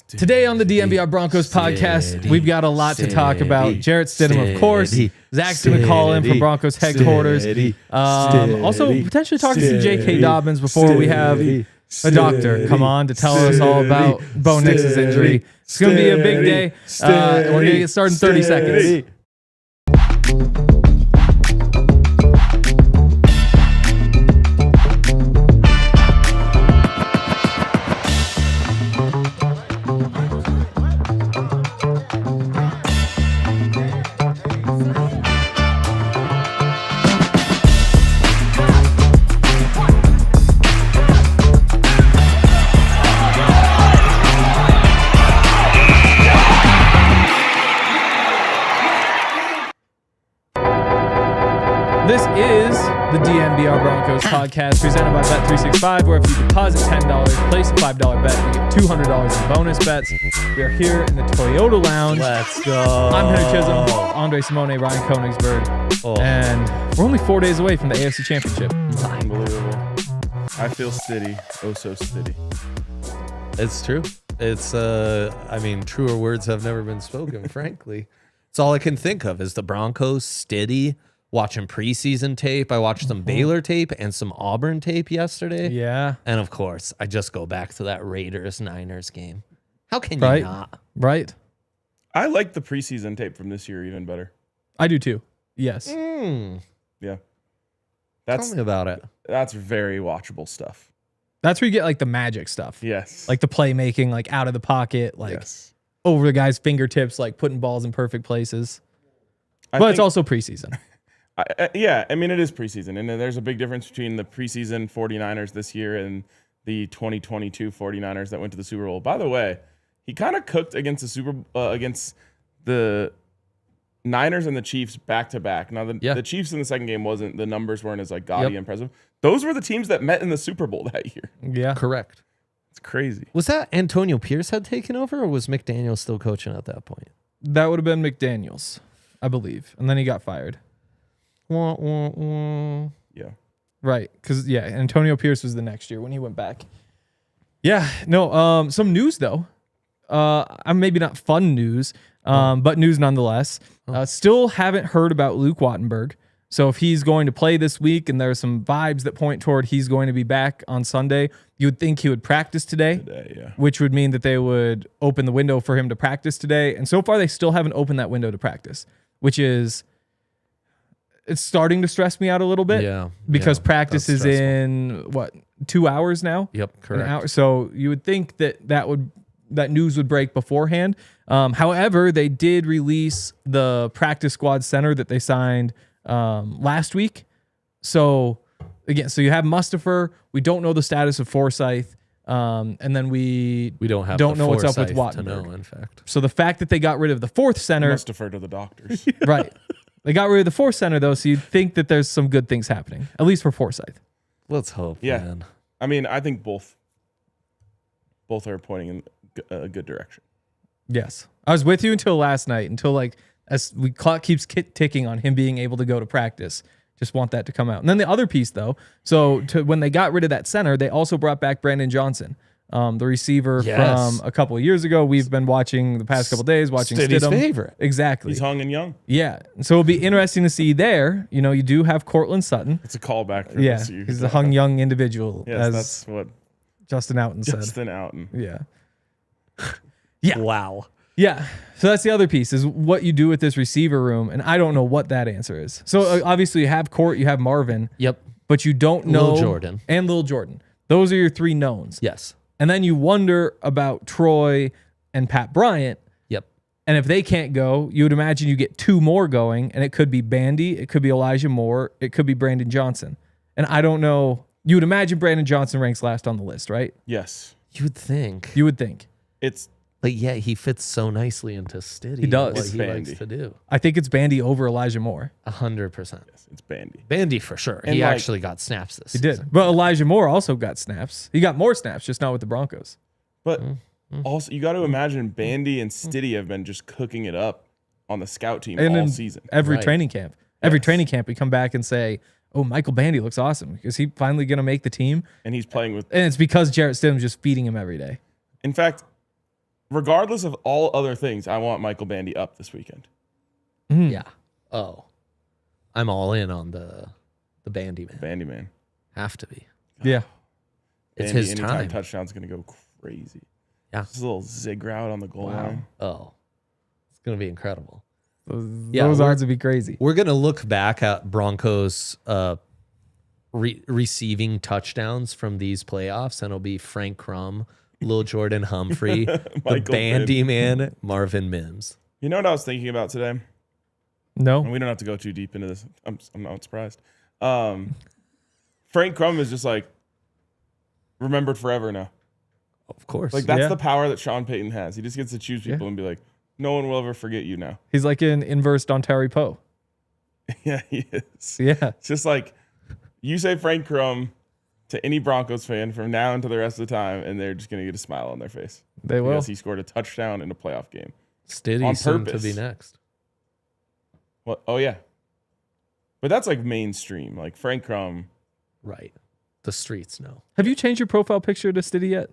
Today on the DNVR Broncos podcast, we've got a lot to talk about. Jarrett Stidham, of course. Zach's going to call in from Broncos headquarters. Also, potentially talking to J.K. Dobbins before we have a doctor come on to tell us all about Bo Nix's injury. It's going to be a big day. We're going to get started in 30 seconds. This is the DNVR Broncos podcast presented by Bet365, where if you deposit $10, place a $5 bet, you get $200 in bonus bets. We are here in the Toyota Lounge. Let's go. I'm Henry Chisholm, Andre Simone, Ryan Koenigsberg, and we're only 4 days away from the AFC Championship. Unbelievable. I feel Stiddy. Oh, so Stiddy. It's true. It's, truer words have never been spoken, frankly. It's all I can think of is the Broncos, Stiddy. Watching preseason tape. I watched some Baylor tape and some Auburn tape yesterday. Yeah. And of course, I just go back to that Raiders-Niners game. How can you not? Right. I like the preseason tape from this year even better. I do too. Yes. Yeah. Tell me about it. That's very watchable stuff. That's where you get like the magic stuff. Yes. Like the playmaking, like out of the pocket, like over the guy's fingertips, like putting balls in perfect places. But it's also preseason. It is preseason, and there's a big difference between the preseason 49ers this year and the 2022 49ers that went to the Super Bowl. By the way, he kind of cooked against the Niners and the Chiefs back to back. Now the Chiefs in the second game the numbers weren't as like gaudy and impressive. Those were the teams that met in the Super Bowl that year. Yeah, correct. It's crazy. Was that Antonio Pierce had taken over, or was McDaniels still coaching at that point? That would have been McDaniels, I believe, and then he got fired. Yeah. Right. Because, Antonio Pierce was the next year when he went back. Yeah. No, some news, though. Maybe not fun news, but news nonetheless. Still haven't heard about Luke Wattenberg. So if he's going to play this week and there are some vibes that point toward he's going to be back on Sunday, you would think he would practice today, which would mean that they would open the window for him to practice today. And so far, they still haven't opened that window to practice, which is... It's starting to stress me out a little bit because practice is in 2 hours now? Yep, correct. So you would think that news would break beforehand. However, they did release the practice squad center that they signed last week. So again, you have Mustipher. We don't know the status of Forsythe. And then we don't know what's up with Wattenberg. In fact. So the fact that they got rid of the fourth center. Must defer to the doctors. Right. They got rid of the fourth center, though, so you'd think that there's some good things happening, at least for Forsythe. Let's hope, man. I mean, I think both are pointing in a good direction. Yes. I was with you until last night, as we clock keeps ticking on him being able to go to practice. Just want that to come out. And then the other piece, though, when they got rid of that center, they also brought back Brandon Johnson. The receiver from a couple of years ago. We've been watching the past couple of days, watching Stiddy's Stidham. favorite. Exactly. He's hung and young. Yeah. So it'll be interesting to see there. You know, you do have Cortland Sutton. It's a callback. For this. He's a hung young individual. Yes, that's what Justin Outen said. Justin Outen. Yeah. Yeah. Wow. Yeah. So that's the other piece is what you do with this receiver room. And I don't know what that answer is. So obviously you have Court, you have Marvin. Yep. But you don't know. Lil Jordan. And Lil Jordan. Those are your three knowns. Yes. And then you wonder about Troy and Pat Bryant. Yep. And if they can't go, you would imagine you get two more going, and it could be Bandy, it could be Elijah Moore, it could be Brandon Johnson. And I don't know. You would imagine Brandon Johnson ranks last on the list, right? Yes. You would think. But he fits so nicely into Stiddy. He does. What It's he Bandy. likes to do. I think it's Bandy over Elijah Moore. 100%. Yes, it's Bandy. Bandy for sure. And he actually got snaps this He season. did. But Elijah Moore also got snaps. He got more snaps, just not with the Broncos. But also, you got to imagine Bandy and Stiddy have been just cooking it up on the scout team all season. Every training camp. Every training camp, we come back and say, oh, Michael Bandy looks awesome. Is he finally going to make the team? And he's playing with... And it's because Jarrett Stidham's just feeding him every day. In fact, regardless of all other things, I want Michael Bandy up this weekend. Yeah. Oh, I'm all in on the Bandy man. Bandy man. Have to be. Yeah. It's Bandy his anytime time. touchdown's going to go crazy. Yeah. Just a little zig route on the goal line. Oh, it's gonna be incredible. Those odds would be crazy. We're gonna look back at Broncos receiving touchdowns from these playoffs, and it'll be Frank Crum, Lil Jordan Humphrey, the Michael Bandy man, Marvin Mims. You know what I was thinking about today? And No. we don't have to go too deep into this. I'm not surprised. Frank Crum is just like remembered forever now. Of course. Like that's Yeah. the power that Sean Payton has. He just gets to choose people and be like, no one will ever forget you now. He's like an inverse Dontari Poe. Yeah, he is. Yeah. It's just like you say Frank Crum to any Broncos fan from now until the rest of the time, and they're just gonna get a smile on their face They will. because he scored a touchdown in a playoff game. Stiddy on soon to purpose. be next. What? Oh yeah, but that's like mainstream. Like Frank Crum. Right. The streets know. Have you changed your profile picture to Stiddy yet?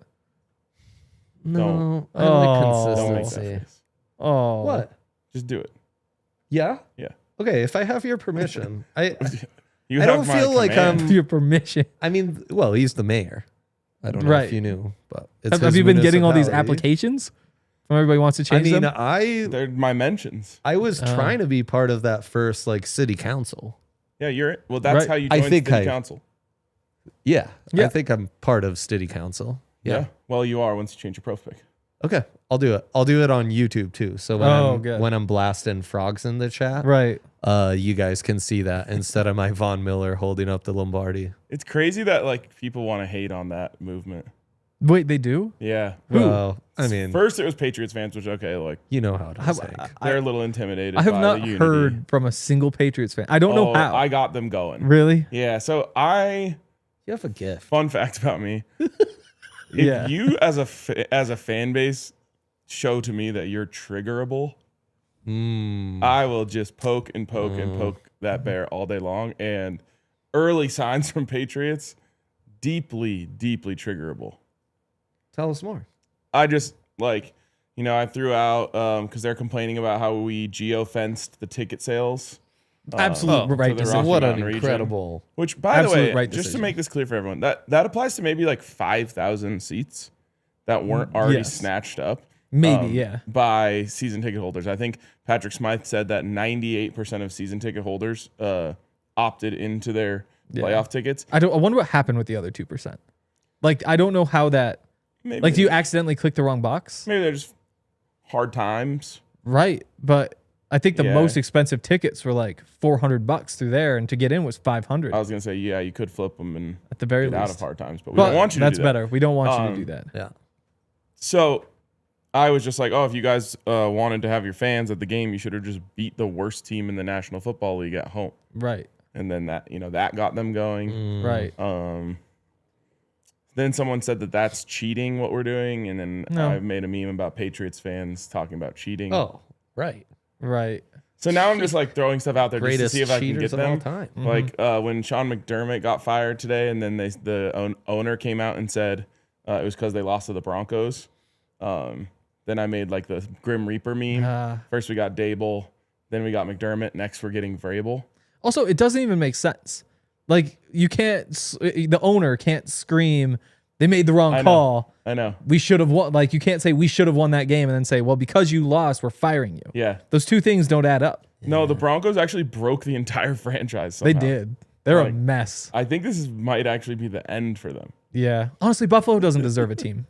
No, I Oh. like Don't make that consistency. face. Oh. What? Just do it. Yeah. Yeah. Okay. If I have your permission, I You I have don't my feel like command. Your permission. I mean, well, he's the mayor. I don't know Right. if you knew, but it's Have his you been getting all these municipality. applications from everybody wants to I change mean, them? They're my mentions. I was trying to be part of that first like city council. Yeah, you're it. Well, that's Right. how you I join think city I- council. Yeah, Yeah. I think I'm part of city council. Yeah. Well, you are once you change your profile pic. Okay, I'll do it. I'll do it on YouTube too. So good. when I'm blasting frogs in the chat, Right. you guys can see that instead of my Von Miller holding up the Lombardi. It's crazy that like people want to hate on that movement. Wait, they do? Yeah. Well, I mean, First it was Patriots fans, which okay, like you know how it is. Hank. they're a little intimidated. I have by not the unity. heard from a single Patriots fan. I don't know how. I got them going. Really? Yeah. So You have a gift. fun fact about me. If Yeah. you as a fan base show to me that you're triggerable, I will just poke and poke and poke that bear all day long. And early signs from Patriots, deeply, deeply triggerable. Tell us more. I just like, I threw out because they're complaining about how we geo-fenced the ticket sales. Absolute to right the decision. Rocky What an Mountain region. incredible. Which, by the Absolute way, right just to decision. make this clear for everyone, that applies to maybe like 5,000 seats that weren't already Yes. snatched up. Maybe, yeah. By season ticket holders. I think Patrick Smythe said that 98% of season ticket holders opted into their playoff tickets. I wonder what happened with the other 2%. Like, I don't know how that. Maybe, Like, do you accidentally click the wrong box? maybe they're just hard times. Right, but I think the Yeah. most expensive tickets were like $400 through there, and to get in was $500 I was gonna say, yeah, you could flip them and at the very get out least. of hard times, but we But don't want you to that's do that. better. We don't want you to do that. Yeah. So I was just like, oh, if you guys wanted to have your fans at the game, you should have just beat the worst team in the National Football League at home. Right, And then that got them going. right. Then someone said that that's cheating what we're doing. And then No. I made a meme about Patriots fans talking about cheating. Oh, right. Right. So now I'm just like throwing stuff out there just to Greatest see if I can get cheaters of all them. time. Like when Sean McDermott got fired today, and then the owner came out and said it was because they lost to the Broncos. Then I made like the Grim Reaper meme. First we got Dable, then we got McDermott. Next we're getting Vrabel. Also, it doesn't even make sense. Like, you can't, the owner can't scream, they made the wrong I know. call. I know. We should have won. Like, you can't say we should have won that game and then say, well, because you lost, we're firing you. Yeah. Those two things don't add up. No, the Broncos actually broke the entire franchise. They Somehow. did. They're Like- a mess. I think this might actually be the end for them. Yeah. Honestly, Buffalo doesn't deserve a team.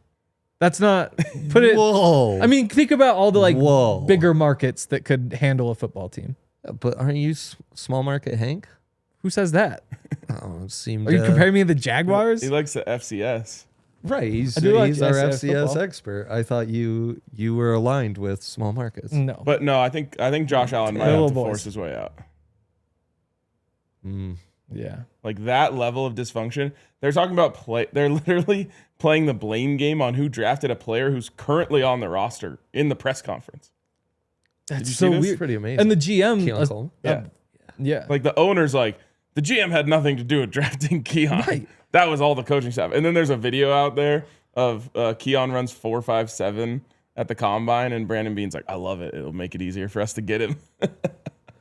That's not, put it, Whoa. I mean, think about all the like Whoa. bigger markets that could handle a football team. But aren't you small market Hank? Who says that? Oh, it seemed. Are you comparing me to the Jaguars? He likes the FCS. Right. He's I do like our FCS FCS football. expert. I thought you were aligned with small markets. No. But no, I think Josh Allen might Little have to boys. force his way out. Yeah. Like that level of dysfunction. They're talking about they're literally playing the blame game on who drafted a player who's currently on the roster in the press conference. That's you so see this? weird. Pretty amazing. And the GM, Keelan Cole. yeah. Like the owner's like, the GM had nothing to do with drafting Keon. Right. That was all the coaching staff. And then there's a video out there of Keon runs 4.57 at the combine, and Brandon Beane's like, I love it. It'll make it easier for us to get him.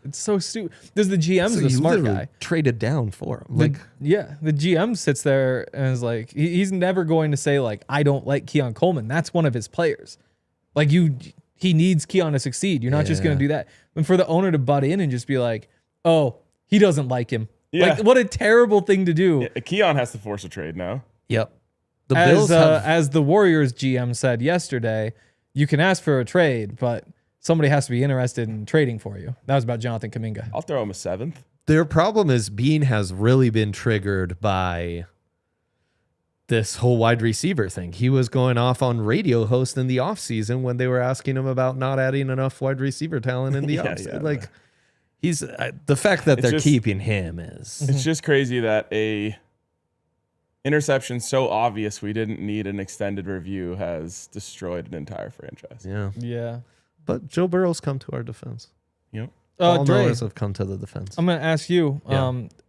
It's so stupid. There's the GM's the smart guy. Traded down for him. The GM sits there and is like, he's never going to say like, I don't like Keon Coleman. That's one of his players. Like he needs Keon to succeed. You're not just going to do that. And for the owner to butt in and just be like, oh, he doesn't like him. Yeah. Like, what a terrible thing to do. Yeah, Keon has to force a trade now. Yep. The Bills as the Warriors GM said yesterday, you can ask for a trade, but somebody has to be interested in trading for you. That was about Jonathan Kuminga. I'll throw him a 7th. Their problem is Bean has really been triggered by this whole wide receiver thing. He was going off on radio host in the offseason when they were asking him about not adding enough wide receiver talent in the offseason. He's the fact that they're keeping him is. It's just crazy that a interception so obvious we didn't need an extended review has destroyed an entire franchise. Yeah. But Joe Burrow's come to our defense. Yep. All knowers have come to the defense. I'm going to ask you.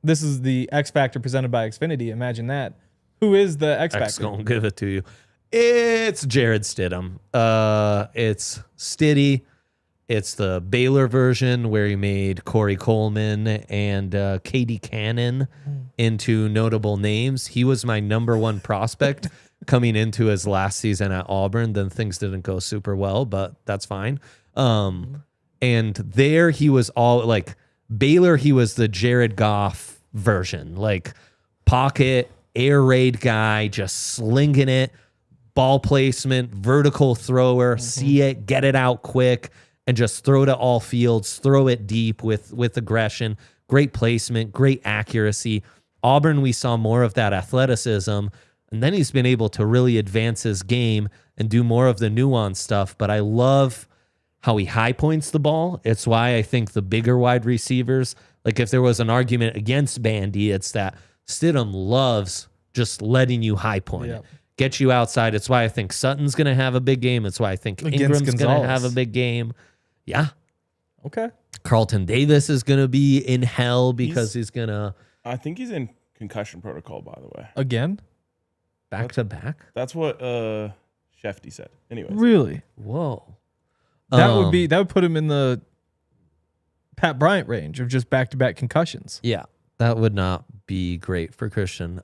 This is the X-Factor presented by Xfinity. Imagine that. Who is the X-Factor? X gonna give it to you. It's Jarrett Stidham. It's Stiddy. It's the Baylor version where he made Corey Coleman and Katie Cannon into notable names. He was my number one prospect coming into his last season at Auburn. Then things didn't go super well, but that's fine. And there he was all like Baylor. He was the Jared Goff version, like pocket air raid guy, just slinging it, ball placement, vertical thrower, see it, get it out quick, and just throw to all fields, throw it deep with aggression, great placement, great accuracy. Auburn, we saw more of that athleticism, and then he's been able to really advance his game and do more of the nuanced stuff. But I love how he high points the ball. It's why I think the bigger wide receivers, like if there was an argument against Bandy, it's that Stidham loves just letting you high point it, get you outside. It's why I think Sutton's going to have a big game. It's why I think Ingram's going to have a big game. Yeah. Okay. Carlton Davis is going to be in hell because he's going to... I think he's in concussion protocol, by the way. Again? Back to back? That's what Shefty said. Anyways. Really? Whoa. That would put him in the Pat Bryant range of just back-to-back concussions. Yeah. That would not be great for Christian.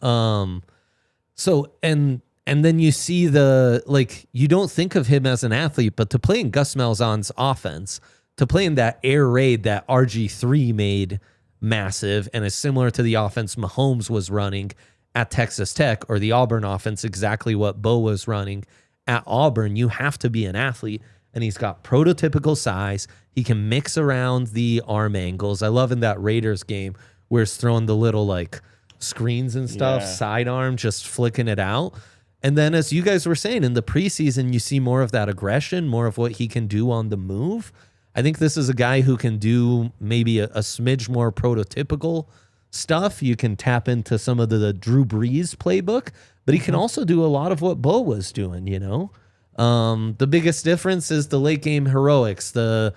So and then you see you don't think of him as an athlete, but to play in Gus Malzahn's offense, to play in that air raid that RG3 made massive and is similar to the offense Mahomes was running at Texas Tech, or the Auburn offense, exactly what Bo was running at Auburn, you have to be an athlete. And he's got prototypical size. He can mix around the arm angles. I love in that Raiders game where he's throwing the little like screens and stuff, sidearm, just flicking it out. And then as you guys were saying, in the preseason, you see more of that aggression, more of what he can do on the move. I think this is a guy who can do maybe a smidge more prototypical stuff. You can tap into some of the Drew Brees playbook, but he can also do a lot of what Bo was doing, you know? The biggest difference is the late game heroics, the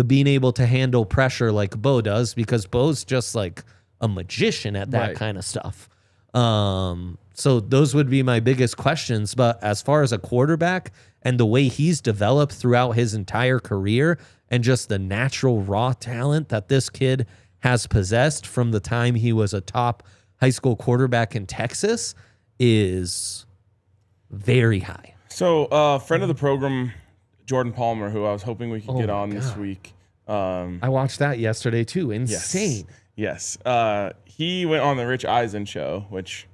being able to handle pressure like Bo does, because Bo's just like a magician at that kind of stuff. So those would be my biggest questions. But as far as a quarterback and the way he's developed throughout his entire career and just the natural raw talent that this kid has possessed from the time he was a top high school quarterback in Texas is very high. So friend of the program, Jordan Palmer, who I was hoping we could get on this week. I watched that yesterday too. Insane. Yes. He went on the Rich Eisen show, which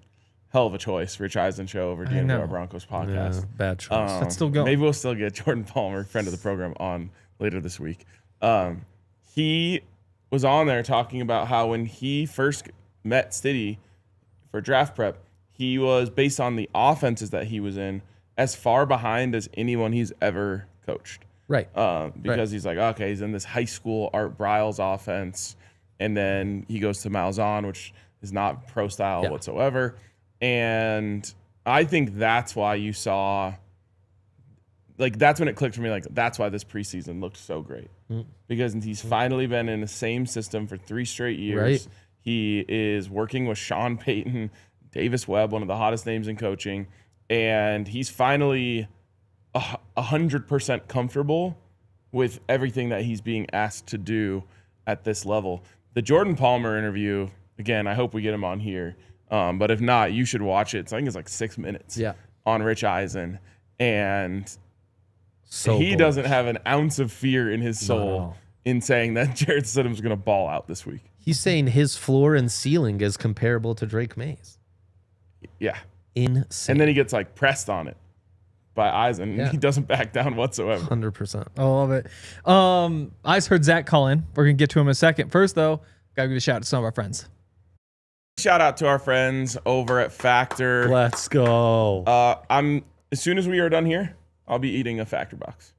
hell of a choice. Rich Eisen show over DNVR Broncos Podcast. Yeah, bad choice. That's still going. Maybe we'll still get Jordan Palmer, friend of the program, on later this week. He was on there talking about how when he first met Stiddy for draft prep, he was, based on the offenses that he was in, as far behind as anyone he's ever coached. Right. Because he's like, okay, he's in this high school Art Briles offense, and then he goes to Malzahn, which is not pro style whatsoever. And I think that's why you saw, like, that's when it clicked for me. Like, that's why this preseason looked so great, because he's finally been in the same system for 3 straight years. Right. He is working with Sean Payton, Davis Webb, one of the hottest names in coaching, and he's finally 100% comfortable with everything that he's being asked to do at this level. The Jordan Palmer interview, again, I hope we get him on here. But if not, you should watch it. I think it's like 6 minutes on Rich Eisen. And he doesn't have an ounce of fear in his soul in saying that Jarrett Stidham's going to ball out this week. He's saying his floor and ceiling is comparable to Drake May's. Yeah. Insane. And then he gets like pressed on it by Eisen. He doesn't back down whatsoever. 100%. I love it. I just heard Zach call in. We're going to get to him in a second. First, though, got to give a shout out to some of our friends. Shout out to our friends over at Factor. Let's go. As soon as we are done here, I'll be eating a Factor box.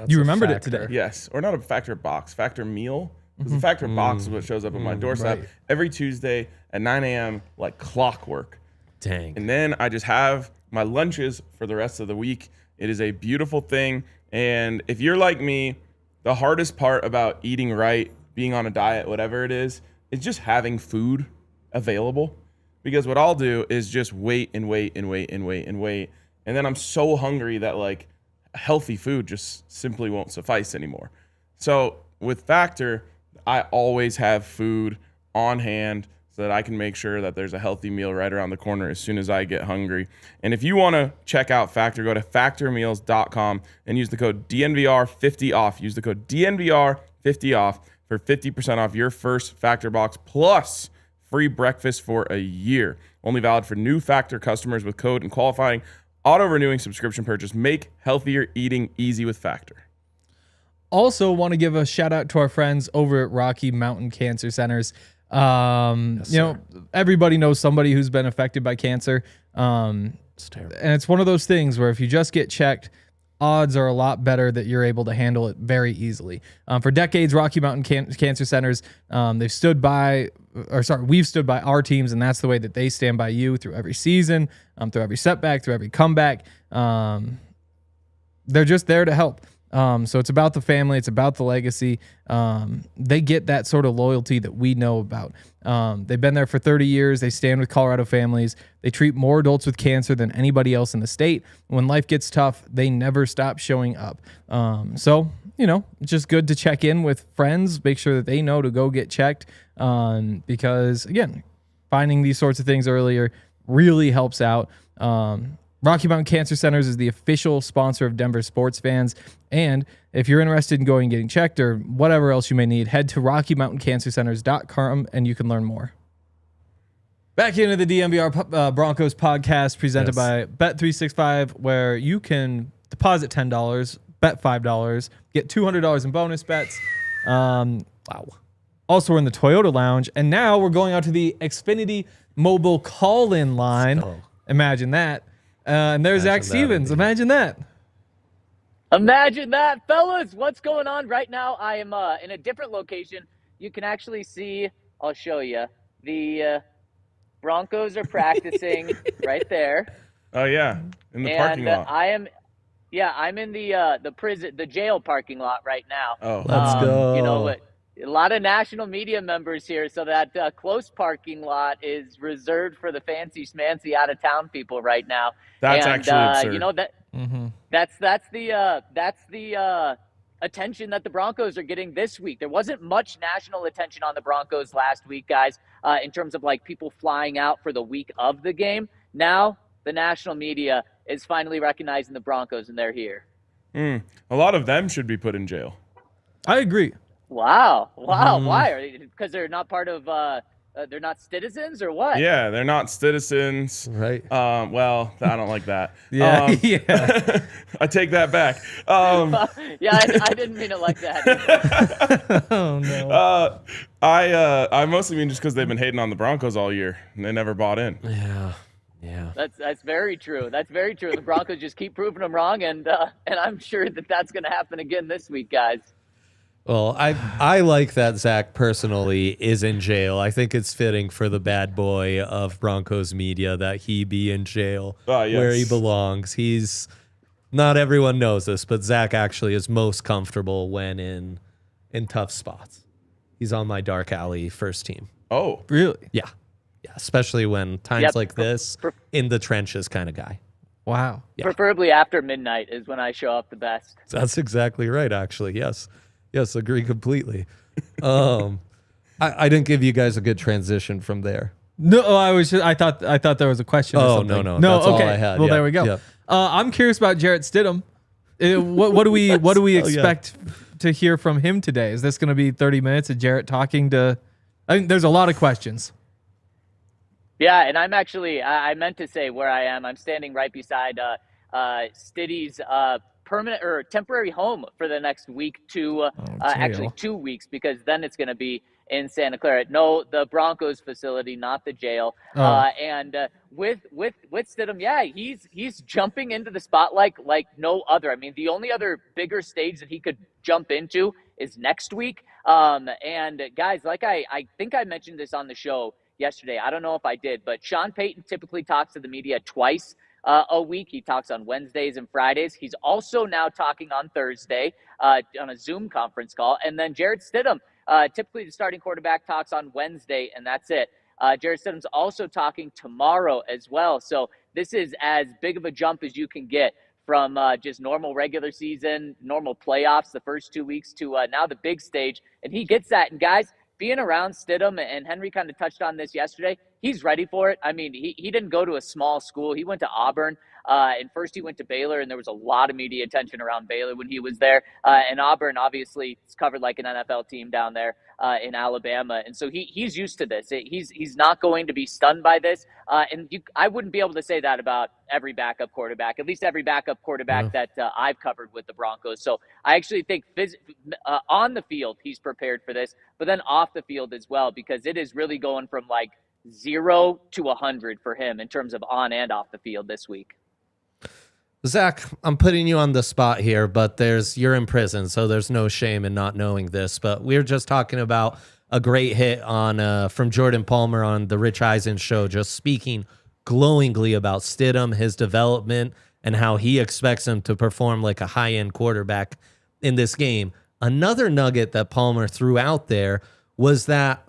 You remembered it today. Yes. Or not a Factor box, Factor meal. Because the Factor box is what shows up on my doorstep every Tuesday at 9 a.m. like clockwork. Dang. And then I just have my lunches for the rest of the week. It is a beautiful thing. And if you're like me, the hardest part about eating right, being on a diet, whatever it is just having food available. Because what I'll do is just wait. And then I'm so hungry that like healthy food just simply won't suffice anymore. So with Factor, I always have food on hand so that I can make sure that there's a healthy meal right around the corner as soon as I get hungry. And if you want to check out Factor, go to factormeals.com and use the code DNVR50OFF. Use the code DNVR50OFF for 50% off your first Factor box plus free breakfast for a year. Only valid for new Factor customers with code and qualifying auto-renewing subscription purchase. Make healthier eating easy with Factor. Also want to give a shout out to our friends over at Rocky Mountain Cancer Centers. Everybody knows somebody who's been affected by cancer. It's terrible. And it's one of those things where if you just get checked, odds are a lot better that you're able to handle it very easily. For decades, Rocky Mountain Cancer Centers, we've stood by our teams, and that's the way that they stand by you through every season, through every setback, through every comeback. They're just there to help. So it's about the family. It's about the legacy. They get that sort of loyalty that we know about. They've been there for 30 years. They stand with Colorado families. They treat more adults with cancer than anybody else in the state. When life gets tough, they never stop showing up. So it's just good to check in with friends, make sure that they know to go get checked. Because again, finding these sorts of things earlier really helps out. Rocky Mountain Cancer Centers is the official sponsor of Denver sports fans. And if you're interested in going and getting checked or whatever else you may need, head to RockyMountainCancerCenters.com and you can learn more. Back into the DNVR Broncos podcast presented by Bet365, where you can deposit $10, bet $5, get $200 in bonus bets. Wow. Also, we're in the Toyota Lounge. And now we're going out to the Xfinity mobile call-in line. Imagine that. And there's Zac Stevens. Imagine that. Imagine that, fellas. What's going on right now? I am in a different location. You can actually see, I'll show you, the Broncos are practicing right there. Oh, yeah, in the parking lot. I'm in the jail parking lot right now. Oh, let's go. A lot of national media members here, so that close parking lot is reserved for the fancy schmancy out of town people right now. That's actually absurd. That's the attention that the Broncos are getting this week. There wasn't much national attention on the Broncos last week, guys, in terms of like people flying out for the week of the game. Now the national media is finally recognizing the Broncos, and they're here. A lot of them should be put in jail. I agree. Wow. Why? Because they're not part of they're not citizens or what? Yeah, they're not citizens. Right. Well, I don't like that. Yeah. I take that back. I didn't mean it like that. Oh no. I mostly mean just because they've been hating on the Broncos all year and they never bought in. Yeah. That's very true. That's very true. The Broncos just keep proving them wrong, and I'm sure that's going to happen again this week, guys. Well, I like that Zac personally is in jail. I think it's fitting for the bad boy of Broncos media that he be in jail where he belongs. He's not everyone knows this, but Zac actually is most comfortable when in tough spots. He's on my dark alley first team. Oh, really? Yeah, especially when times like this, in the trenches kind of guy. Wow. Yeah. Preferably after midnight is when I show up the best. That's exactly right, actually. Yes, agree completely. I didn't give you guys a good transition from there. No, I thought there was a question. Or something. No. No, That's okay. all I had. Well, Yeah, there we go. yeah. I'm curious about Jarrett Stidham. What do we expect to hear from him today? Is this going to be 30 minutes of Jarrett talking to? I think there's a lot of questions. Yeah, and I'm actually, I meant to say where I am. I'm standing right beside Stiddy's permanent or temporary home for the next week to actually 2 weeks, because then it's going to be in Santa Clara. No, the Broncos facility, not the jail. And with Stidham, yeah, he's jumping into the spotlight like no other. I mean, the only other bigger stage that he could jump into is next week. And guys, like I think I mentioned this on the show yesterday. I don't know if I did, but Sean Payton typically talks to the media twice a week. He talks on Wednesdays and Fridays. He's also now talking on Thursday on a Zoom conference call. And then Jarrett Stidham, typically the starting quarterback, talks on Wednesday, and that's it. Jarrett Stidham's also talking tomorrow as well. So this is as big of a jump as you can get from just normal regular season, normal playoffs the first 2 weeks to now the big stage. And he gets that. And guys, being around Stidham, and Henry kind of touched on this yesterday, he's ready for it. I mean, he didn't go to a small school. He went to Auburn, and first he went to Baylor, and there was a lot of media attention around Baylor when he was there. And Auburn, obviously, is covered like an NFL team down there in Alabama. And so he's used to this. He's not going to be stunned by this. And I wouldn't be able to say that about every backup quarterback, at least every backup quarterback that I've covered with the Broncos. So I actually think on the field, he's prepared for this, but then off the field as well, because it is really going from like 0 to 100 for him in terms of on and off the field this week. Zach, I'm putting you on the spot here, but you're in prison, so there's no shame in not knowing this. But we were just talking about a great hit on from Jordan Palmer on the Rich Eisen show, just speaking glowingly about Stidham, his development, and how he expects him to perform like a high-end quarterback in this game. Another nugget that Palmer threw out there was that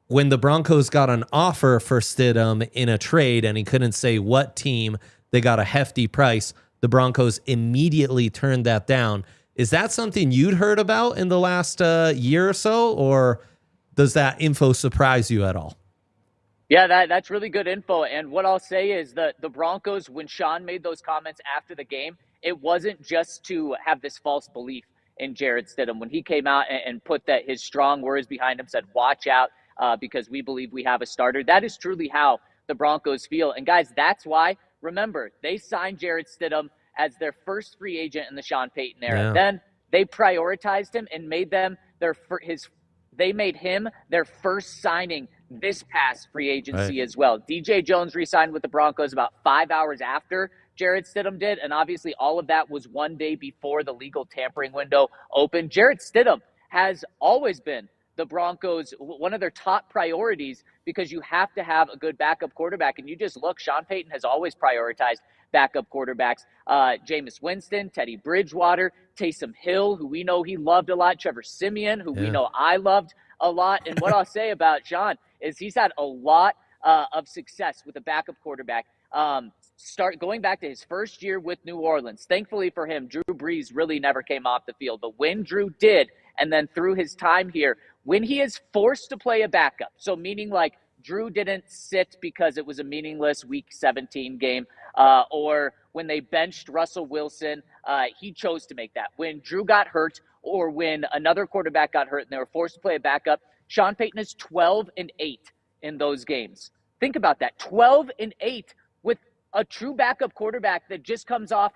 when the Broncos got an offer for Stidham in a trade, and he couldn't say what team, they got a hefty price, the Broncos immediately turned that down. Is that something you'd heard about in the last year or so, or does that info surprise you at all? Yeah, that's really good info. And what I'll say is that the Broncos, when Sean made those comments after the game, it wasn't just to have this false belief in Jarrett Stidham. When he came out and put his strong words behind him, said, watch out because we believe we have a starter. That is truly how the Broncos feel. And guys, that's why, remember, they signed Jarrett Stidham as their first free agent in the Sean Payton era. Yeah. Then they prioritized him and made him their first signing this past free agency as well. DJ Jones re-signed with the Broncos about 5 hours after Jarrett Stidham did, and obviously all of that was one day before the legal tampering window opened. Jarrett Stidham has always been the Broncos, one of their top priorities, because you have to have a good backup quarterback. And you just look, Sean Payton has always prioritized backup quarterbacks. Jameis Winston, Teddy Bridgewater, Taysom Hill, who we know he loved a lot, Trevor Siemian, who we know I loved a lot. And what I'll say about Sean is he's had a lot of success with a backup quarterback. Going back to his first year with New Orleans. Thankfully for him, Drew Brees really never came off the field. But when Drew did, and then through his time here, when he is forced to play a backup, so meaning like Drew didn't sit because it was a meaningless Week 17 game, or when they benched Russell Wilson, he chose to make that. When Drew got hurt, or when another quarterback got hurt and they were forced to play a backup, Sean Payton is 12-8 in those games. Think about that, 12-8 with a true backup quarterback that just comes off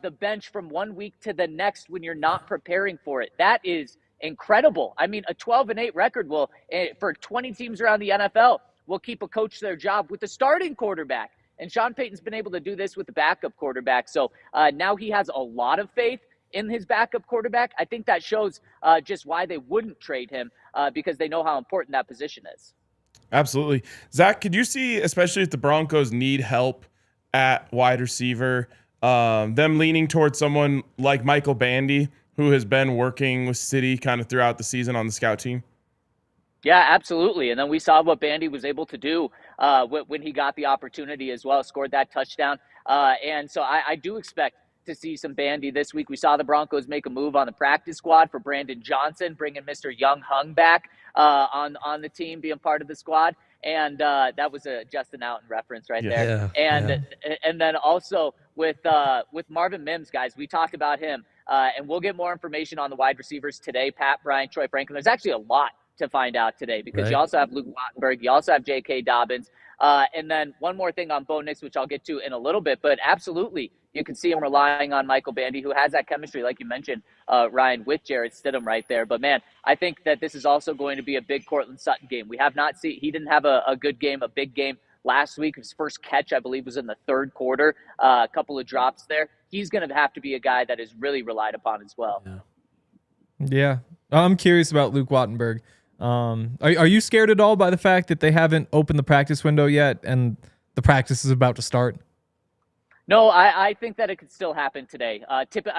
the bench from 1 week to the next when you're not preparing for it. That is incredible. I mean, a 12-8 record will, for 20 teams around the NFL, will keep a coach their job with the starting quarterback. And Sean Payton's been able to do this with the backup quarterback. So now he has a lot of faith in his backup quarterback. I think that shows just why they wouldn't trade him, because they know how important that position is. Absolutely. Zach, could you see, especially if the Broncos need help at wide receiver, them leaning towards someone like Michael Bandy, who has been working with Stiddy kind of throughout the season on the scout team? Yeah, absolutely. And then we saw what Bandy was able to do when he got the opportunity as well, scored that touchdown And so I do expect to see some Bandy this week. We saw the Broncos make a move on the practice squad for Brandon Johnson, bringing Mr. Young Hung back on the team, being part of the squad. And that was a Justin Outen reference right there. And then also with Marvin Mims, guys, we talked about him. And we'll get more information on the wide receivers today. Pat Bryant, Troy Franklin. There's actually a lot to find out today because you also have Luke Wattenberg. You also have J.K. Dobbins. And then one more thing on Bo Nix, which I'll get to in a little bit. But absolutely, you can see him relying on Michael Bandy, who has that chemistry, like you mentioned, Ryan, with Jarrett Stidham right there. But, man, I think that this is also going to be a big Cortland Sutton game. We have not seen – he didn't have a good game, a big game last week. His first catch, I believe, was in the third quarter. A couple of drops there. He's going to have to be a guy that is really relied upon as well. Yeah. I'm curious about Luke Wattenberg. Are you scared at all by the fact that they haven't opened the practice window yet and the practice is about to start? No, I think that it could still happen today.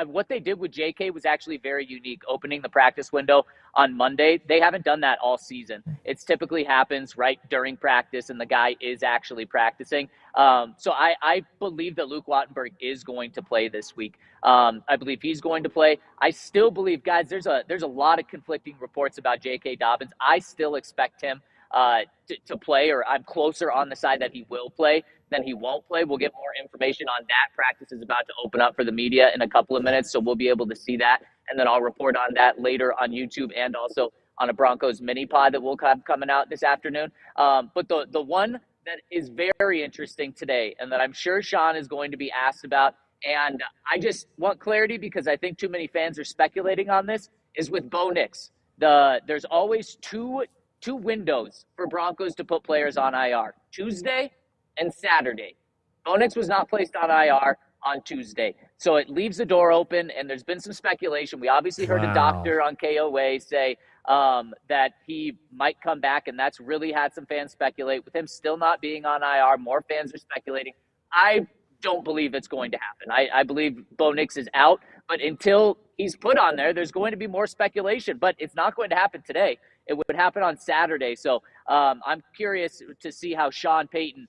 What they did with JK was actually very unique, opening the practice window on Monday. They haven't done that all season. It typically happens right during practice, and the guy is actually practicing. So I believe that Luke Wattenberg is going to play this week. I believe he's going to play. I still believe, guys, there's a lot of conflicting reports about J.K. Dobbins. I still expect him to play, or I'm closer on the side that he will play than he won't play. We'll get more information on that. Practice is about to open up for the media in a couple of minutes, so we'll be able to see that, and then I'll report on that later on YouTube and also on a Broncos mini pod that we'll have coming out this afternoon. But the one that is very interesting today, and that I'm sure Sean is going to be asked about, and I just want clarity because I think too many fans are speculating on this, is with Bo Nix. There's always two windows for Broncos to put players on IR, Tuesday and Saturday. Bo Nix was not placed on IR on Tuesday. So it leaves the door open, and there's been some speculation. We obviously heard a doctor on KOA say that he might come back, and that's really had some fans speculate. With him still not being on IR, more fans are speculating. I don't believe it's going to happen. I believe Bo Nix is out, but until he's put on there, there's going to be more speculation, but it's not going to happen today. It would happen on Saturday. So I'm curious to see how Sean Payton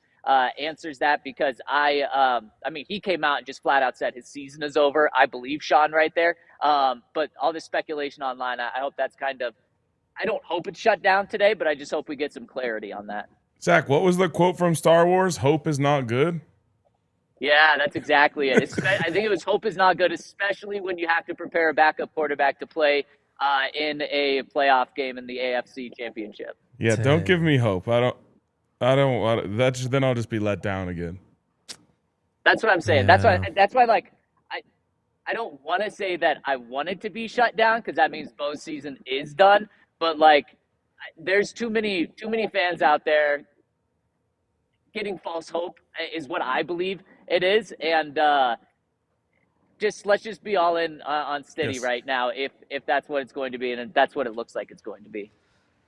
answers that, because I mean, he came out and just flat out said his season is over. I believe Sean right there. But all this speculation online, I hope that's I don't hope it's shut down today, but I just hope we get some clarity on that. Zach, what was the quote from Star Wars? Hope is not good. Yeah, that's exactly it. I think it was hope is not good, especially when you have to prepare a backup quarterback to play in a playoff game in the AFC Championship. Yeah, don't give me hope. I don't want that. Then I'll just be let down again. That's what I'm saying. Yeah. That's why like I don't want to say that I want it to be shut down, because that means Bo's season is done. But like, there's too many fans out there getting false hope is what I believe it is, and let's just be all in on Stiddy right now if that's what it's going to be, and that's what it looks like it's going to be.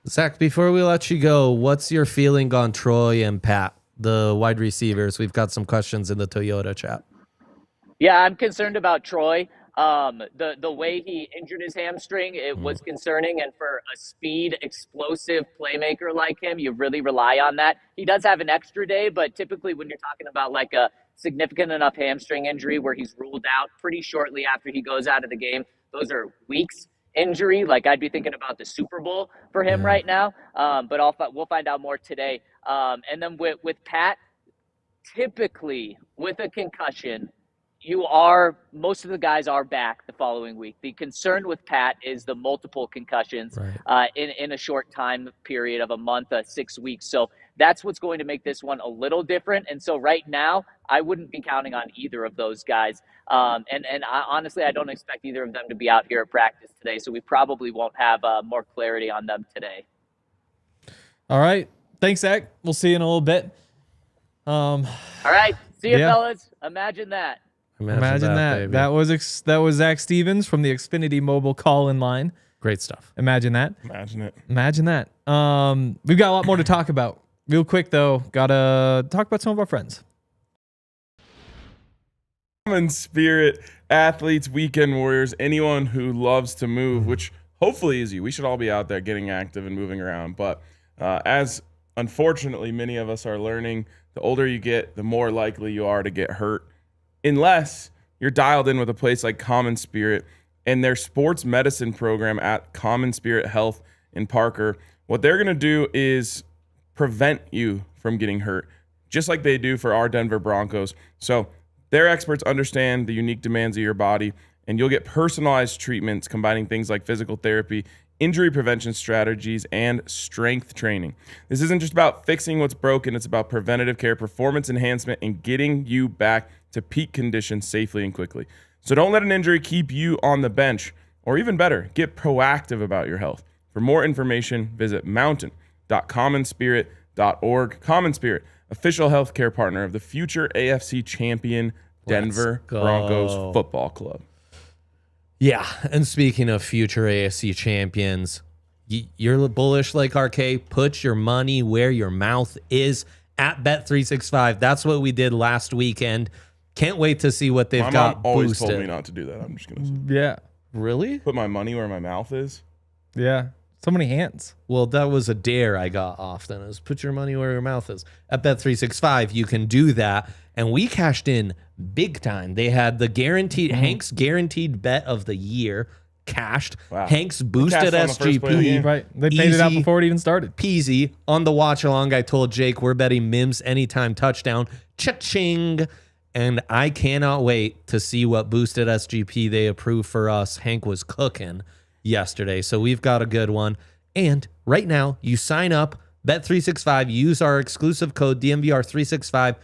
Zach, before we let you go, what's your feeling on Troy and Pat, the wide receivers? We've got some questions in the Toyota chat. Yeah, I'm concerned about Troy. The way he injured his hamstring, it was concerning. And for a speed, explosive playmaker like him, you really rely on that. He does have an extra day, but typically when you're talking about like a significant enough hamstring injury where he's ruled out pretty shortly after he goes out of the game, those are weeks injury. Like, I'd be thinking about the Super Bowl for him right now. But we'll find out more today. And then with Pat, typically with a concussion, most of the guys are back the following week. The concern with Pat is the multiple concussions in a short time period of a month, 6 weeks. So that's what's going to make this one a little different. And so right now, I wouldn't be counting on either of those guys. Honestly, I don't expect either of them to be out here at practice today. So we probably won't have more clarity on them today. All right. Thanks, Zach. We'll see you in a little bit. All right. See you, fellas. Imagine that. Imagine that. Baby. That was Zac Stevens from the Xfinity mobile call-in line. Great stuff. Imagine that. Imagine it. Imagine that. We've got a lot more to talk about. Real quick, though, gotta talk about some of our friends. CommonSpirit athletes, weekend warriors, anyone who loves to move, which hopefully is you. We should all be out there getting active and moving around. But as unfortunately many of us are learning, the older you get, the more likely you are to get hurt. unless you're dialed in with a place like CommonSpirit and their sports medicine program at CommonSpirit Health in Parker. What they're going to do is prevent you from getting hurt, just like they do for our Denver Broncos. So their experts understand the unique demands of your body, and you'll get personalized treatments combining things like physical therapy, injury prevention strategies, and strength training. This isn't just about fixing what's broken. It's about preventative care, performance enhancement, and getting you back to peak condition safely and quickly. So don't let an injury keep you on the bench, or even better, get proactive about your health. For more information, visit mountain.commonspirit.org. CommonSpirit, official healthcare partner of the future AFC champion Denver Broncos Football Club. Yeah, and speaking of future AFC champions, you're bullish like RK. Put your money where your mouth is at Bet365. That's what we did last weekend. Can't wait to see what they've My got mom always boosted. told me not to do that. I'm just going to say. Yeah. Really? Put my money where my mouth is. Yeah. So many hands. Well, that was a dare I got often. Is put your money where your mouth is. At Bet365, you can do that. And we cashed in big time. They had the guaranteed Hank's guaranteed bet of the year cashed. Wow. Hank's boosted Cashed on the first play of the game. SGP. Right. They paid it out Easy before it even started. Peasy. On the watch along, I told Jake we're betting Mims anytime touchdown. Cha-ching. And I cannot wait to see what boosted SGP they approve for us. Hank was cooking yesterday, so we've got a good one. And right now, you sign up, Bet365, use our exclusive code DNVR365,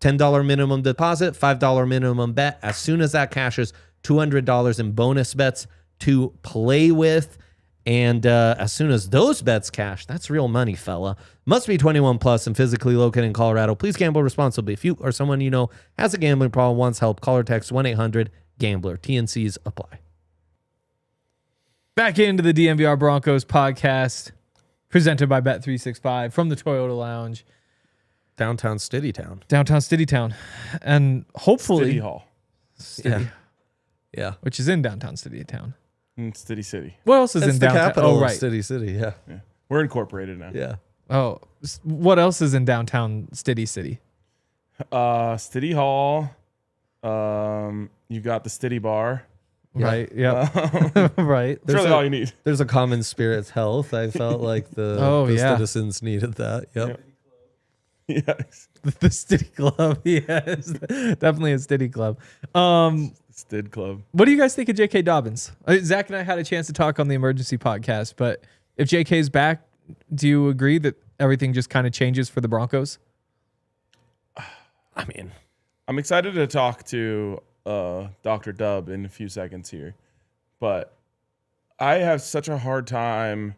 $10 minimum deposit, $5 minimum bet. As soon as that cashes, $200 in bonus bets to play with. And as soon as those bets cash, that's real money, fella. Must be 21 plus and physically located in Colorado. Please gamble responsibly. If you or someone you know has a gambling problem, wants help, call or text 1-800-GAMBLER. TNCs apply. Back into the DNVR Broncos podcast, presented by Bet365 from the Toyota Lounge, Downtown Stiddy Town. downtown Stiddy Town, and hopefully City Hall. Stiddy, Yeah. which is in downtown Stiddy Town. City City. What else is It's in the downtown? capital Oh, of right. Stiddy City. Yeah. Yeah. We're incorporated now. Yeah. Oh, what else is in downtown Stiddy City? City Hall. You got the Stiddy Bar. Right. Yep. Right. That's really all you need. There's a CommonSpirit Health. I felt like the citizens needed that. Yep. Yes. The Stiddy Club. Yes. Definitely a Stiddy Club. Stid Club. What do you guys think of J.K. Dobbins? Zach and I had a chance to talk on the emergency podcast, but if J.K.'s back, do you agree that everything just kind of changes for the Broncos? I mean, I'm excited to talk to Dr. Dub in a few seconds here, but I have such a hard time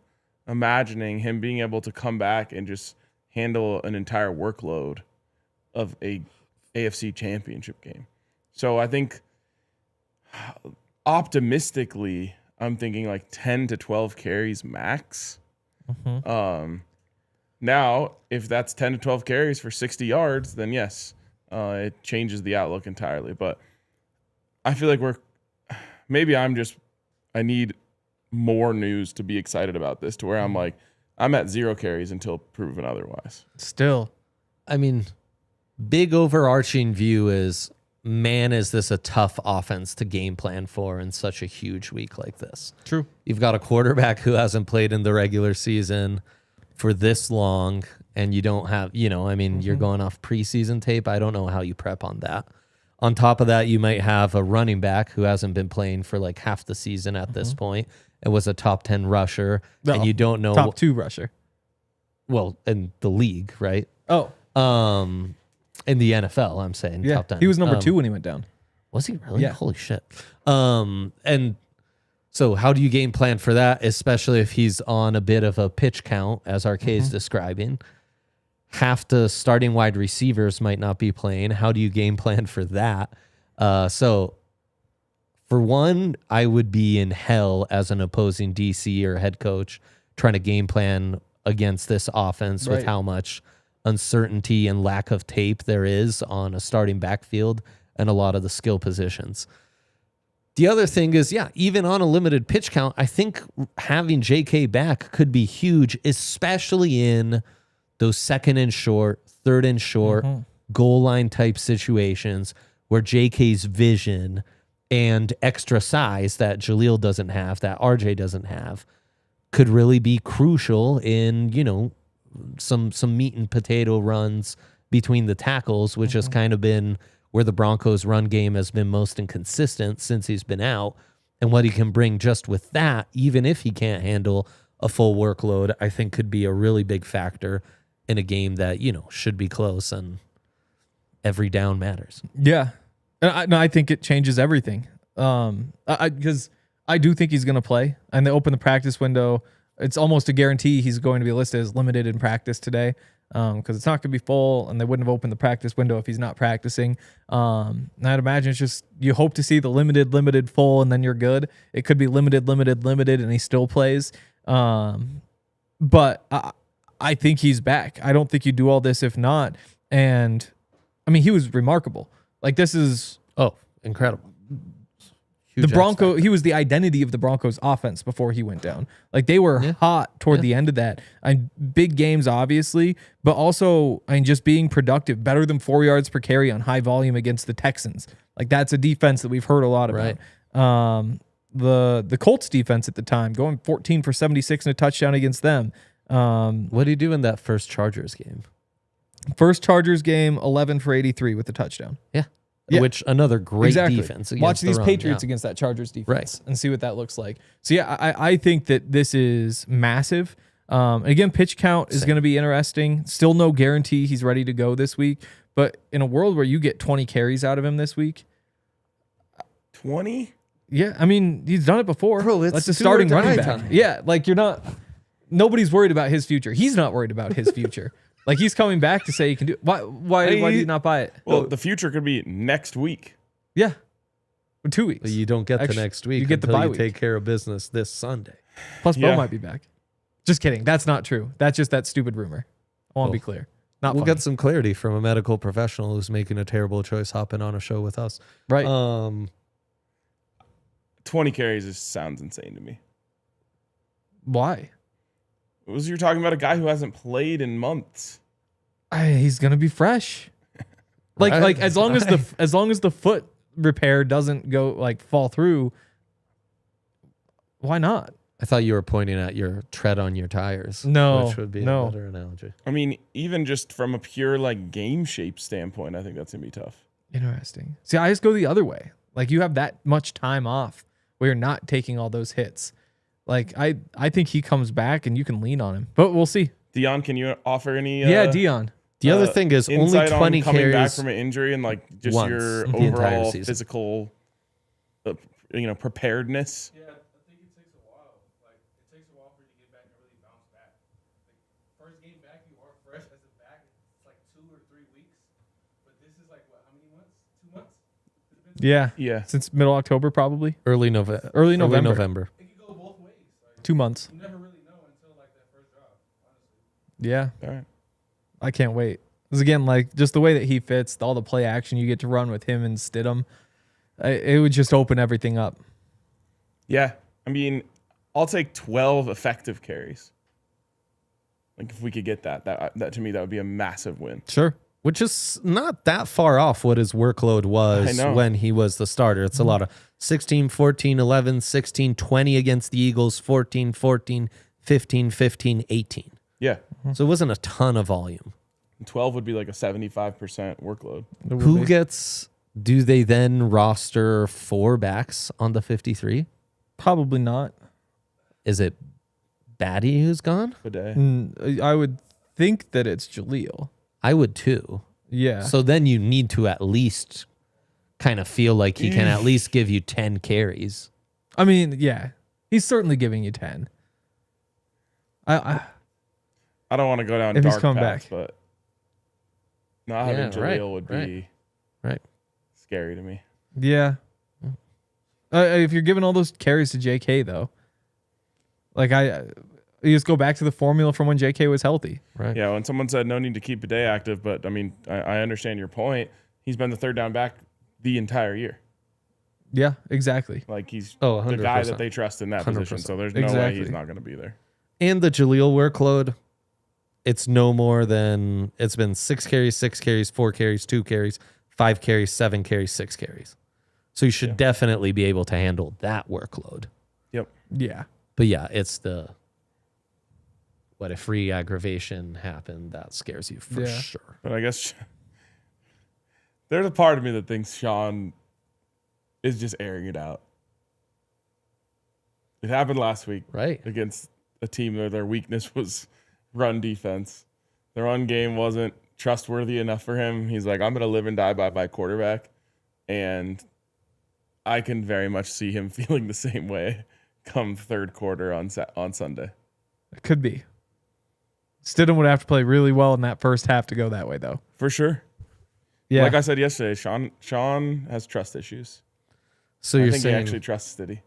imagining him being able to come back and just handle an entire workload of a AFC Championship game. So I think optimistically, I'm thinking like 10 to 12 carries max. Now, if that's 10 to 12 carries for 60 yards, then yes, it changes the outlook entirely. But I feel like I need more news to be excited about this, to where I'm like, I'm at 0 carries until proven otherwise. Still. I mean, big overarching view is, man, is this a tough offense to game plan for in such a huge week like this? True. You've got a quarterback who hasn't played in the regular season for this long, and you don't have, you're going off preseason tape. I don't know how you prep on that. On top of that, you might have a running back who hasn't been playing for like half the season at this point. It was a top 10 rusher, and you don't know. Top 2 rusher. Well, in the league, right? Oh. In the NFL, I'm saying Yeah. top 10. He was number 2 when he went down. Was he really? Yeah. Holy shit. And so how do you game plan for that, especially if he's on a bit of a pitch count, as RK's describing? Half the starting wide receivers might not be playing. How do you game plan for that? So for one, I would be in hell as an opposing DC or head coach trying to game plan against this offense with how much uncertainty and lack of tape there is on a starting backfield and a lot of the skill positions. The other thing is, even on a limited pitch count, I think having JK back could be huge, especially in those second and short, third and short, goal line type situations where JK's vision and extra size that Jaleel doesn't have, that RJ doesn't have, could really be crucial in, some meat and potato runs between the tackles, which has kind of been where the Broncos' run game has been most inconsistent since he's been out. And what he can bring just with that, even if he can't handle a full workload, I think could be a really big factor in a game that, should be close and every down matters. Yeah. I think it changes everything. Because I do think he's going to play, and they open the practice window. It's almost a guarantee he's going to be listed as limited in practice today, because it's not going to be full, and they wouldn't have opened the practice window if he's not practicing. And I'd imagine it's just you hope to see the limited, full, and then you're good. It could be limited, and he still plays. But I think he's back. I don't think you do all this if not. And I mean, he was remarkable. Like, this is incredible. the Bronco. He was the identity of the Broncos offense before he went down. Like, they were hot toward the end of that. Big games, obviously, but also, just being productive, better than 4 yards per carry on high volume against the Texans. Like, that's a defense that we've heard a lot about. Right. The Colts defense at the time, going 14 for 76 and a touchdown against them. What did he do in that first Chargers game? First Chargers game, 11 for 83 with a touchdown. Yeah. Yeah. Which another great defense. Watch these the run, Patriots against that Chargers defense and see what that looks like. So yeah, I think that this is massive. Again, pitch count is going to be interesting. Still no guarantee he's ready to go this week. But in a world where you get 20 carries out of him this week, 20? Yeah, I mean, he's done it before. Bro, it's that's a starting running back. time. Yeah, like nobody's worried about his future. He's not worried about his future. Like, he's coming back to say he can do. Why do you not buy it? Well, the future could be next week. Yeah, 2 weeks. But you don't get the next week. You get the until bye you week. take care of business this Sunday. Plus, Bo might be back. Just kidding. That's not true. That's just that stupid rumor. I want to be clear. We'll get some clarity from a medical professional who's making a terrible choice hopping on a show with us. Right. 20 carries just sounds insane to me. Why? You're talking about a guy who hasn't played in months. He's gonna be fresh. Like as long as the foot repair doesn't go fall through, why not? I thought you were pointing at your tread on your tires. No, which would be a better analogy. I mean, even just from a pure game shape standpoint, I think that's gonna be tough. Interesting. See, I just go the other way. Like, you have that much time off where you're not taking all those hits. Like, I think he comes back and you can lean on him, but we'll see. Dion, can you offer any? Dion. The other thing is only 20 on coming carries back from an injury and just once your the entire overall season. physical, preparedness. Yeah, I think it takes a while. It takes a while for you to get back and really bounce back. First game back, you are fresh as a back. It's 2 or 3 weeks. But this is how many months? 2 months? Yeah. Since middle October, probably. Early November. Early November. It could go both ways. 2 months. You never really know until that first drop, honestly. Yeah. All right. I can't wait. Because again, just the way that he fits, all the play action you get to run with him and Stidham, it would just open everything up. Yeah. I mean, I'll take 12 effective carries. If we could get that to me, that would be a massive win. Sure. Which is not that far off what his workload was when he was the starter. It's a lot of 16, 14, 11, 16, 20 against the Eagles, 14, 14, 15, 15, 18. Yeah. So it wasn't a ton of volume. 12 would be a 75% workload. Who gets, do they then roster 4 backs on the 53? Probably not. Is it Batty who's gone? Bidet. I would think that it's Jaleel. I would too. Yeah. So then you need to at least kind of feel like he can at least give you 10 carries. I mean, yeah. He's certainly giving you 10. I don't want to go down if dark he's coming paths, back. but not having Jaleel would be scary to me. Yeah. If you're giving all those carries to JK, though, you just go back to the formula from when JK was healthy. Right. Yeah, when someone said no need to keep Bidet active, but I mean, I understand your point. He's been the third down back the entire year. Yeah, exactly. He's 100%. the guy that they trust in that 100%. position, so there's no way he's not going to be there. And the Jaleel workload, it's no more than, it's been 6 carries, 6 carries, 4 carries, 2 carries, 5 carries, 7 carries, 6 carries. So you should definitely be able to handle that workload. Yep. Yeah. But yeah, it's what if re-aggravation happened? That scares you for sure. But I guess there's a part of me that thinks Sean is just airing it out. It happened last week, right, against a team where their weakness was run defense. Their run game wasn't trustworthy enough for him. He's like, I'm going to live and die by my quarterback. And I can very much see him feeling the same way come third quarter on Sunday. It could be. Stidham would have to play really well in that first half to go that way, though. For sure. Yeah. Like I said yesterday, Sean has trust issues. So I you're think saying he actually trusts Stiddy.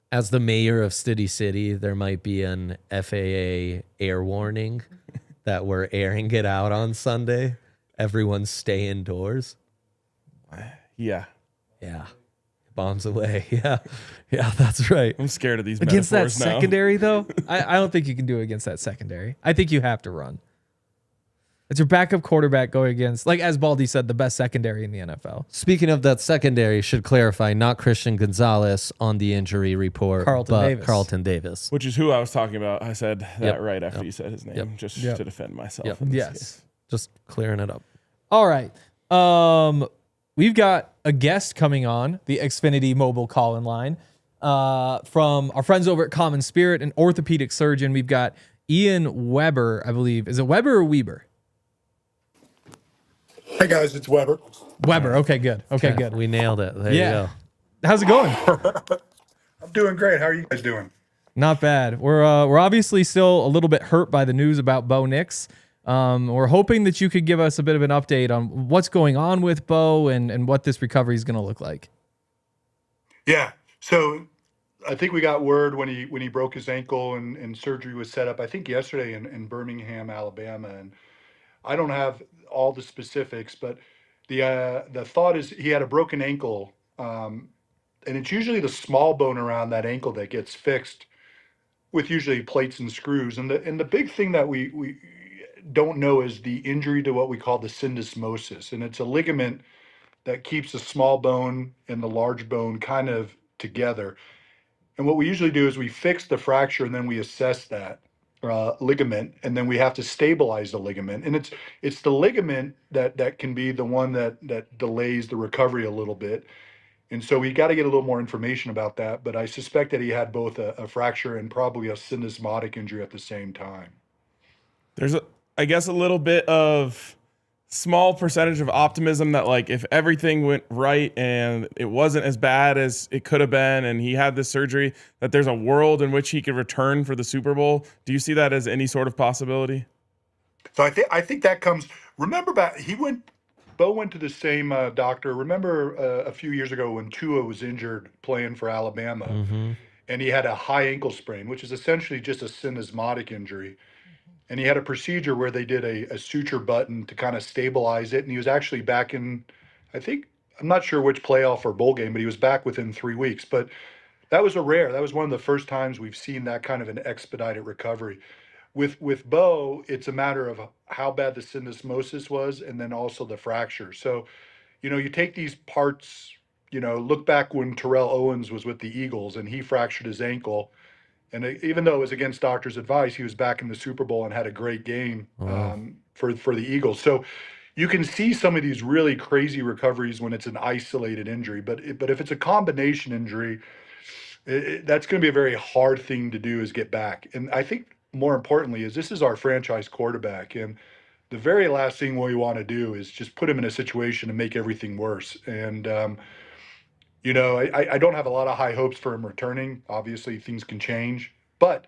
As the mayor of Stiddy City, there might be an FAA air warning that we're airing it out on Sunday. Everyone stay indoors. Yeah. Yeah. Bombs away. Yeah. Yeah, that's right. I'm scared of these against that metaphors now. secondary, though. I don't think you can do it against that secondary. I think you have to run. It's your backup quarterback going against, like as Baldy said, the best secondary in the NFL. Speaking of that secondary, should clarify, not Christian Gonzalez on the injury report, but Carlton Davis. Which is who I was talking about. I said that right after you said his name, just to defend myself. In this case. Just clearing it up. All right. We've got a guest coming on the Xfinity mobile call-in line from our friends over at CommonSpirit, an orthopedic surgeon. We've got Ian Weber, I believe. Is it Weber or Weber? Hey guys, it's Weber. Weber. Okay, good. Okay, good. We nailed it. There you go. How's it going? I'm doing great. How are you guys doing? Not bad. We're obviously still a little bit hurt by the news about Bo Nix. We're hoping that you could give us a bit of an update on what's going on with Bo and what this recovery is going to look like. Yeah. So I think we got word when he broke his ankle and surgery was set up, I think yesterday in Birmingham, Alabama. And I don't have all the specifics, but the thought is he had a broken ankle, and it's usually the small bone around that ankle that gets fixed with usually plates and screws. And the big thing that we don't know is the injury to what we call the syndesmosis, and it's a ligament that keeps the small bone and the large bone kind of together. And what we usually do is we fix the fracture and then we assess that ligament, and then we have to stabilize the ligament. And it's the ligament that can be the one that delays the recovery a little bit. And so we got to get a little more information about that. But I suspect that he had both a fracture and probably a syndesmotic injury at the same time. There's I guess a little bit of small percentage of optimism that, like, if everything went right and it wasn't as bad as it could have been and he had this surgery, that there's a world in which he could return for the Super Bowl. Do you see that as any sort of possibility? So I think that comes, remember back, Bo went to the same doctor. Remember a few years ago when Tua was injured playing for Alabama, and he had a high ankle sprain, which is essentially just a syndesmotic injury. And he had a procedure where they did a suture button to kind of stabilize it. And he was actually back in, I'm not sure which playoff or bowl game, but he was back within 3 weeks. But that was that was one of the first times we've seen that kind of an expedited recovery. With Bo, it's a matter of how bad the syndesmosis was and then also the fracture. So, you take these parts, look back when Terrell Owens was with the Eagles and he fractured his ankle. And even though it was against doctor's advice, he was back in the Super Bowl and had a great game for the Eagles. So you can see some of these really crazy recoveries when it's an isolated injury. But if it's a combination injury, that's going to be a very hard thing to do is get back. And I think more importantly is this is our franchise quarterback. And the very last thing we want to do is just put him in a situation to make everything worse. And, I don't have a lot of high hopes for him returning. Obviously, things can change. But,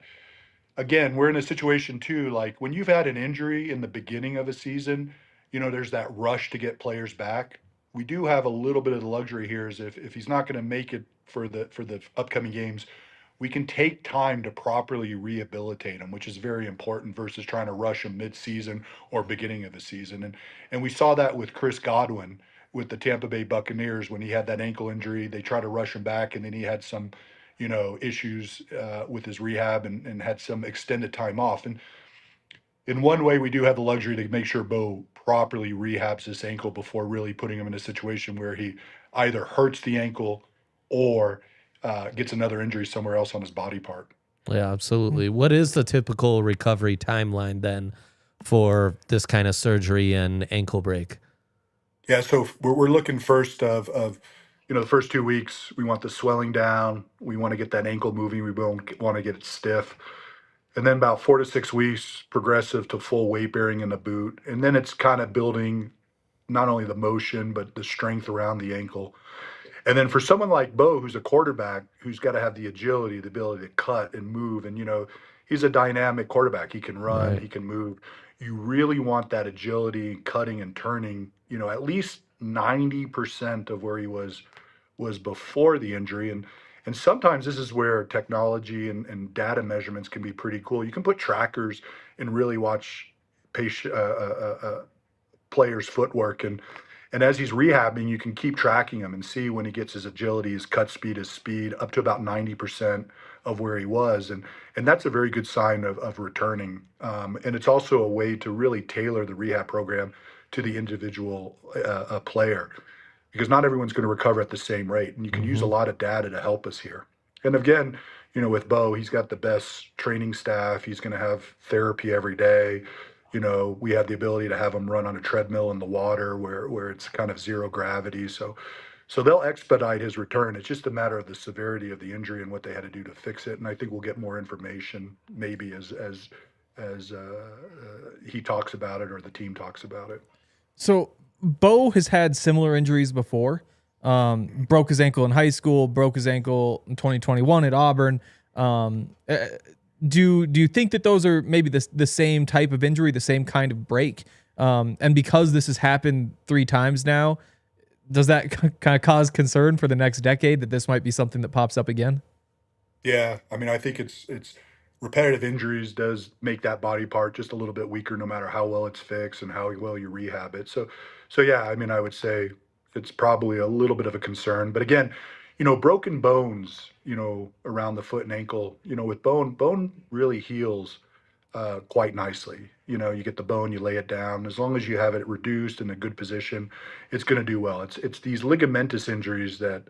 again, we're in a situation, too, like when you've had an injury in the beginning of a season, there's that rush to get players back. We do have a little bit of the luxury here is if he's not going to make it for the upcoming games, we can take time to properly rehabilitate him, which is very important versus trying to rush him mid-season or beginning of the season. And we saw that with Chris Godwin with the Tampa Bay Buccaneers when he had that ankle injury. They tried to rush him back, and then he had some, issues with his rehab and had some extended time off. And in one way, we do have the luxury to make sure Bo properly rehabs this ankle before really putting him in a situation where he either hurts the ankle or gets another injury somewhere else on his body part. Yeah, absolutely. What is the typical recovery timeline then for this kind of surgery and ankle break? Yeah, so we're looking first of the first 2 weeks, we want the swelling down. We want to get that ankle moving. We don't want to get it stiff. And then about 4 to 6 weeks, progressive to full weight bearing in the boot. And then it's kind of building not only the motion, but the strength around the ankle. And then for someone like Bo, who's a quarterback, who's got to have the agility, the ability to cut and move. And, he's a dynamic quarterback. He can run, he can move. You really want that agility, cutting and turning, at least 90% of where he was before the injury. And sometimes this is where technology and data measurements can be pretty cool. You can put trackers and really watch players' footwork. And as he's rehabbing, you can keep tracking him and see when he gets his agility, his cut speed, his speed up to about 90% of where he was. And that's a very good sign of returning. And it's also a way to really tailor the rehab program to the individual player, because not everyone's going to recover at the same rate. And you can use a lot of data to help us here. And again, with Bo, he's got the best training staff. He's going to have therapy every day. We have the ability to have him run on a treadmill in the water where it's kind of zero gravity. So they'll expedite his return. It's just a matter of the severity of the injury and what they had to do to fix it. And I think we'll get more information maybe as he talks about it or the team talks about it. So Bo has had similar injuries before. Broke his ankle in high school, broke his ankle in 2021 at Auburn. Do you think that those are maybe the same type of injury, the same kind of break? And because this has happened 3 times now, does that kind of cause concern for the next decade that this might be something that pops up again? Yeah, I mean, I think it's repetitive injuries does make that body part just a little bit weaker, no matter how well it's fixed and how well you rehab it. So yeah, I mean, I would say it's probably a little bit of a concern. But again, broken bones, around the foot and ankle, with bone really heals quite nicely. You get the bone, you lay it down. As long as you have it reduced in a good position, it's going to do well. It's these ligamentous injuries that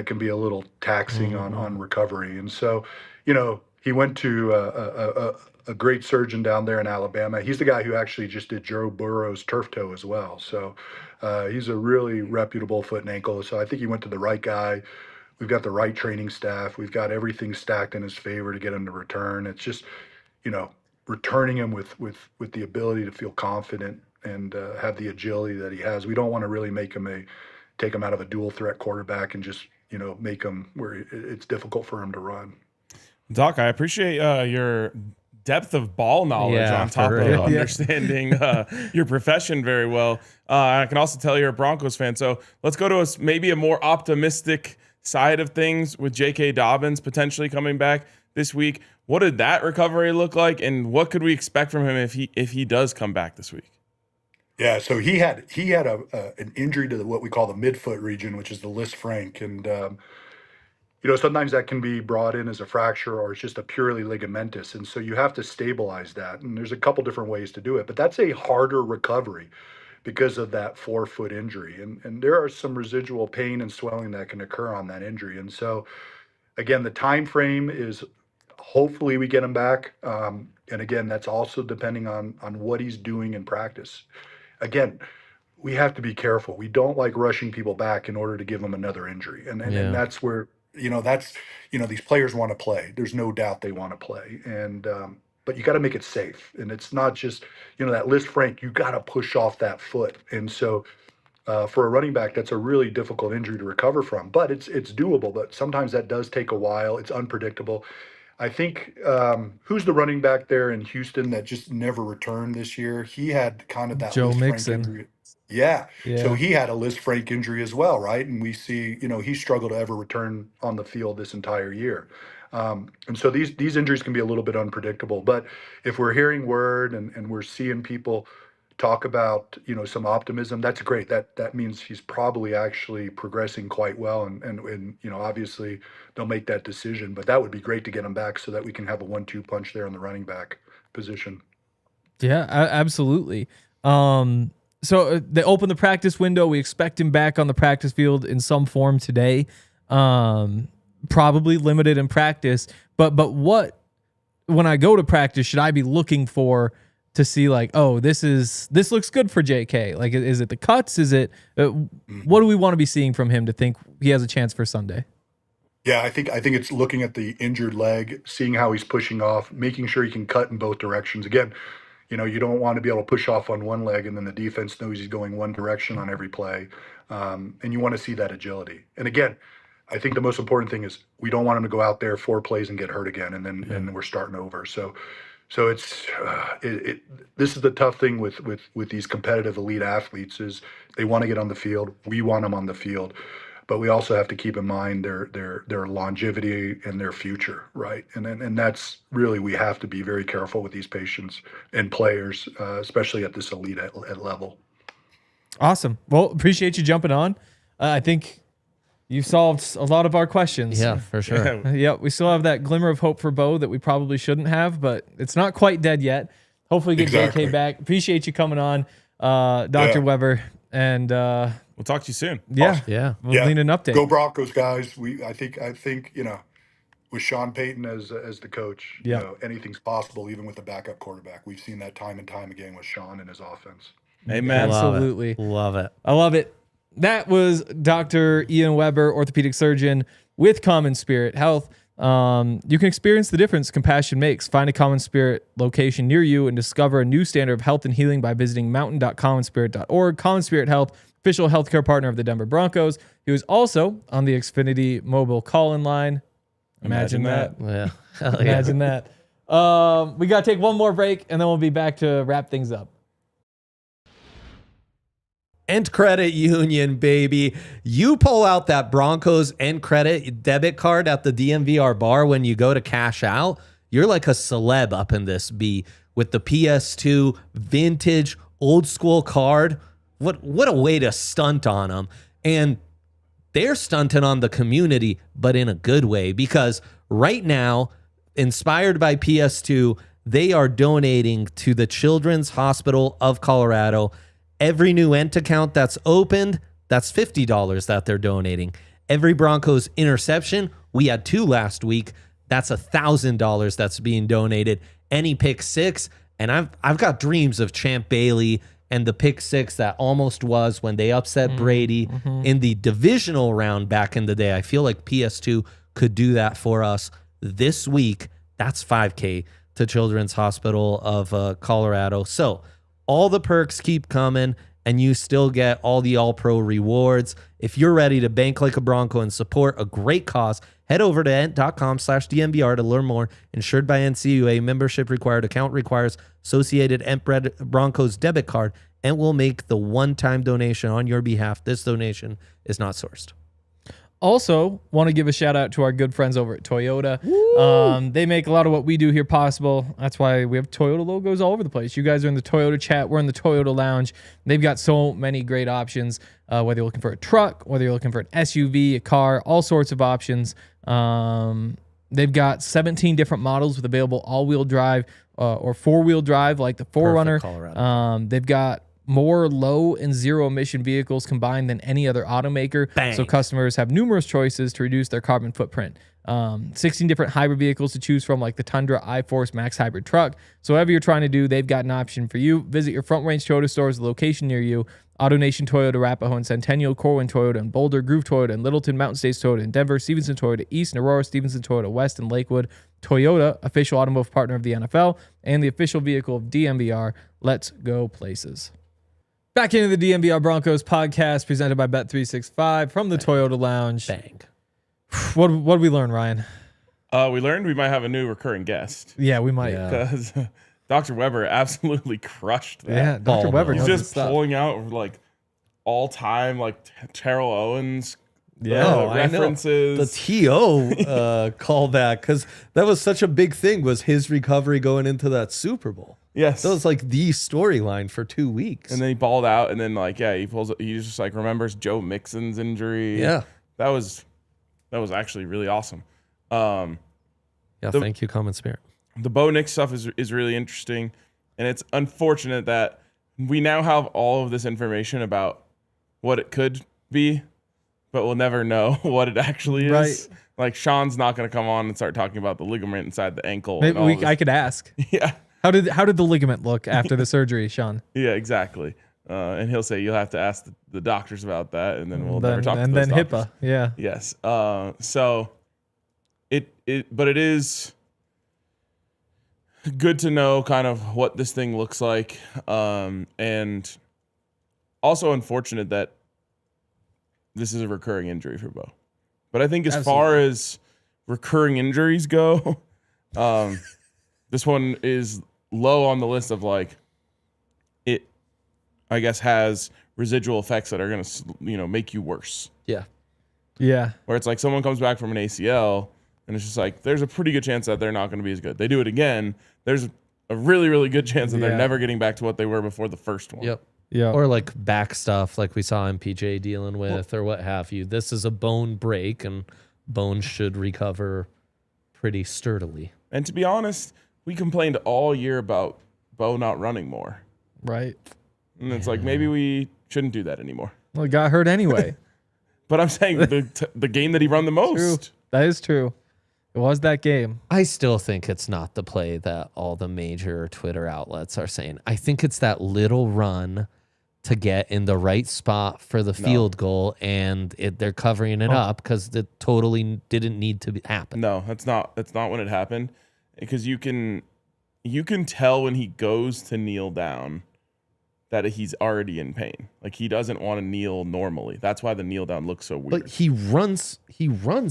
can be a little taxing on recovery. And so, he went to a great surgeon down there in Alabama. He's the guy who actually just did Joe Burrow's turf toe as well. So he's a really reputable foot and ankle. So I think he went to the right guy. We've got the right training staff. We've got everything stacked in his favor to get him to return. It's just, returning him with the ability to feel confident and have the agility that he has. We don't want to really take him out of a dual threat quarterback and just, make him where it's difficult for him to run. Doc, I appreciate your depth of ball knowledge on top of understanding your profession very well. I can also tell you're a Broncos fan. So let's go to maybe a more optimistic side of things with J.K. Dobbins potentially coming back this week. What did that recovery look like, and what could we expect from him if he does come back this week? Yeah, so he had an injury to what we call the midfoot region, which is the Lis franc, and sometimes that can be brought in as a fracture or it's just a purely ligamentous. And so you have to stabilize that. And there's a couple different ways to do it, but that's a harder recovery because of that forefoot injury. And there are some residual pain and swelling that can occur on that injury. And so again, the time frame is hopefully we get him back. And again, that's also depending on what he's doing in practice. Again, we have to be careful. We don't like rushing people back in order to give them another injury. And that's where, these players want to play. There's no doubt they want to play. And, but you got to make it safe. And it's not just, that Lis franc, you got to push off that foot. And so for a running back, that's a really difficult injury to recover from, but it's doable. But sometimes that does take a while. It's unpredictable. I think, who's the running back there in Houston that just never returned this year? He had kind of that Joe Lis franc Mixon. injury. Yeah. So he had a Lis franc injury as well, right? And we see, he struggled to ever return on the field this entire year. And so these injuries can be a little bit unpredictable. But if we're hearing word and we're seeing people talk about, some optimism, that's great. That means he's probably actually progressing quite well. And obviously they'll make that decision. But that would be great to get him back so that we can have a 1-2 punch there in the running back position. Yeah, absolutely. So they open the practice window. We expect him back on the practice field in some form today. Probably limited in practice. But what, when I go to practice, should I be looking for to see like, oh, this looks good for JK? Like, is it the cuts? Is it what do we want to be seeing from him to think he has a chance for Sunday? Yeah, I think it's looking at the injured leg, seeing how he's pushing off, making sure he can cut in both directions. Again, you don't want to be able to push off on one leg and then the defense knows he's going one direction on every play. And you want to see that agility. And again, I think the most important thing is we don't want him to go out there 4 plays and get hurt again, and then we're starting over. So it's this is the tough thing with these competitive elite athletes is they want to get on the field. We want them on the field. But we also have to keep in mind their longevity and their future, right? And that's really, we have to be very careful with these patients and players, especially at this elite at level. Awesome. Well, appreciate you jumping on. I think you solved a lot of our questions. Yeah, for sure. Yeah, we still have that glimmer of hope for Bo that we probably shouldn't have, but it's not quite dead yet. Hopefully get Exactly. JK back. Appreciate you coming on, Dr. Weber. And We'll talk to you soon. Yeah. we'll need an update. Go Broncos, guys. I think with Sean Payton as the coach, anything's possible, even with the backup quarterback. We've seen that time and time again with Sean and his offense. Amen. Absolutely. Love it. I love it. That was Dr. Ian Weber, orthopedic surgeon with CommonSpirit Health. You can experience the difference compassion makes. Find a CommonSpirit location near you and discover a new standard of health and healing by visiting mountain.commonspirit.org. CommonSpirit Health, official healthcare partner of the Denver Broncos. He was also on the Xfinity mobile call-in line. Imagine that. Yeah. Hell yeah. Imagine that. We got to take one more break, and then we'll be back to wrap things up. End Credit Union, baby. You pull out that Broncos End Credit debit card at the DNVR bar when you go to cash out. You're like a celeb up in this B with the PS2 vintage old school card. What a way to stunt on them. And they're stunting on the community, but in a good way, because right now, inspired by PS2, they are donating to the Children's Hospital of Colorado. Every new Ent account that's opened, that's $50 that they're donating. Every Broncos interception, we had 2 last week, that's $1,000 that's being donated. Any pick 6, and I've got dreams of Champ Bailey and the pick 6 that almost was when they upset Brady in the divisional round back in the day. I feel like PS2 could do that for us this week. That's $5,000 to Children's Hospital of Colorado. So all the perks keep coming, and you still get all the All-Pro rewards. If you're ready to bank like a Bronco and support a great cause, head over to ent.com/DNVR to learn more. Insured by NCUA, membership required, account requires associated Ent Broncos debit card, and will make the one-time donation on your behalf. This donation is not sourced. Also, want to give a shout out to our good friends over at Toyota. They make a lot of what we do here possible. That's why we have Toyota logos all over the place. You guys are in the Toyota chat. We're in the Toyota lounge. They've got so many great options, whether you're looking for a truck, whether you're looking for an SUV, a car, all sorts of options. They've got 17 different models with available all-wheel drive or four-wheel drive, like the 4Runner. They've got more low and zero emission vehicles combined than any other automaker. Bang. So customers have numerous choices to reduce their carbon footprint. 16 different hybrid vehicles to choose from, like the Tundra iForce Max hybrid truck. So whatever you're trying to do, they've got an option for you. Visit your Front Range Toyota stores, the location near you. AutoNation Toyota, Arapahoe and Centennial, Corwin Toyota and Boulder, Groove Toyota and Littleton, Mountain States Toyota in Denver, Stevenson Toyota East and Aurora, Stevenson Toyota West and Lakewood. Toyota, official automotive partner of the NFL and the official vehicle of DNVR. Let's go places. Back into the DNVR Broncos podcast presented by Bet365 from the Toyota Lounge. Bang. What did we learn, Ryan? We learned we might have a new recurring guest Yeah, we might. Yeah. because Dr. Weber absolutely crushed that. Yeah, Dr. Ball Weber knows He's knows just his stuff. pulling out like all time like Terrell Owens I know. references. The TO callback, because that was such a big thing, was his recovery going into that Super Bowl. Yes. That was like the storyline for 2 weeks. And then he balled out, and then he just like remembers Joe Mixon's injury. Yeah. That was actually really awesome. Thank you, CommonSpirit. The Bo Nix stuff is really interesting. And it's unfortunate that we now have all of this information about what it could be, but we'll never know what it actually is. Right. Like Sean's not going to come on and start talking about the ligament inside the ankle. Maybe I could ask. Yeah. How did the ligament look after the surgery, Sean? Yeah, exactly. And he'll say you'll have to ask the doctors about that, and then we'll never talk to those then doctors. HIPAA, yeah. Yes. So it is good to know kind of what this thing looks like, and also unfortunate that this is a recurring injury for Bo. But I think as far as recurring injuries go, this one is low on the list of like it, I guess, has residual effects that are going to, make you worse. Yeah. Yeah. Where it's like someone comes back from an ACL and it's just like, there's a pretty good chance that they're not going to be as good. They do it again. There's a really, really good chance that they're never getting back to what they were before the first one. Yep. Yeah. Or like back stuff like we saw MPJ dealing with or what have you. This is a bone break and bones should recover pretty sturdily. And to be honest, we complained all year about Bo not running more. Right. And it's like, maybe we shouldn't do that anymore. Well, he got hurt anyway. But I'm saying the game that he run the most. True. That is true. It was that game. I still think it's not the play that all the major Twitter outlets are saying. I think it's that little run to get in the right spot for the field goal, and they're covering it up because it totally didn't need to happen. No, that's not when it happened, because you can tell when he goes to kneel down that he's already in pain. Like he doesn't want to kneel normally. That's why the kneel down looks so weird. But he runs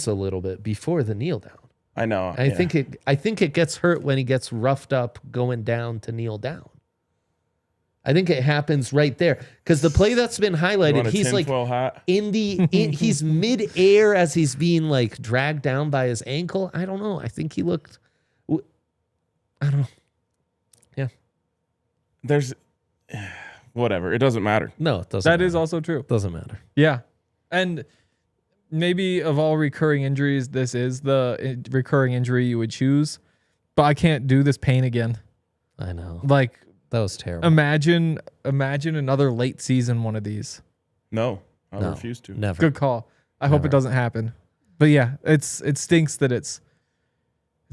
a little bit before the kneel down. I know. I think it gets hurt when he gets roughed up going down to kneel down. I think it happens right there because the play that's been highlighted, he's like hat? He's mid-air as he's being like dragged down by his ankle. I don't know. I think he looked. I don't know. Yeah. There's whatever. It doesn't matter. No, it doesn't. That matter. is also true. Doesn't matter. Yeah. And maybe of all recurring injuries, this is the recurring injury you would choose. But I can't do this pain again. I know. Like, that was terrible. imagine another late season one of these. No, I refuse to. Never. Good call. I hope it doesn't happen. But yeah, it stinks that it's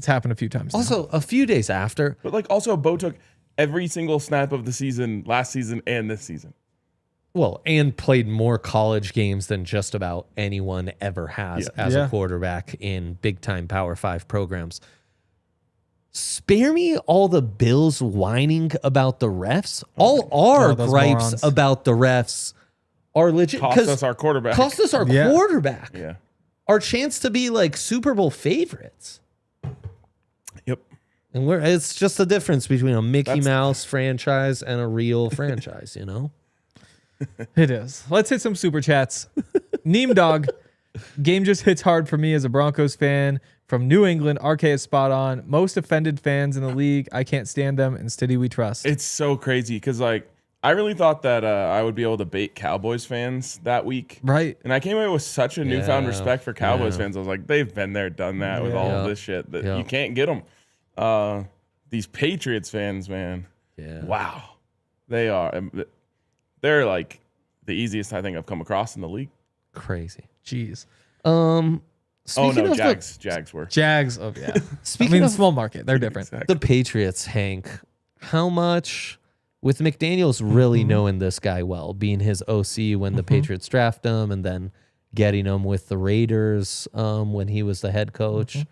happened a few times now. Also, a few days after. But like also Bo took every single snap of the season, last season and this season. Well, and played more college games than just about anyone ever has as a quarterback in big-time Power 5 programs. Spare me all the Bills whining about the refs. All our gripes morons. about the refs are legit. Cost us our quarterback. Cost us our quarterback. Yeah. Our chance to be like Super Bowl favorites. Yep. And it's just the difference between a Mickey Mouse franchise and a real franchise, you know? It is. Let's hit some super chats. Neem Dog, game just hits hard for me as a Broncos fan. From New England, RK is spot on. Most offended fans in the league. I can't stand them, and Stiddy we trust. It's so crazy because like I really thought that I would be able to bait Cowboys fans that week. Right. And I came away with such a newfound respect for Cowboys fans. I was like, they've been there, done that with all of this shit that you can't get them. These Patriots fans, man. Yeah. Wow. They're like the easiest I think I've come across in the league. Crazy. Jeez. Speaking of Jags were. Jags. Oh, yeah. Speaking of small market. They're different. Exactly. the Patriots, Hank, how much, with McDaniels really knowing this guy well, being his OC when the Patriots draft him and then getting him with the Raiders when he was the head coach,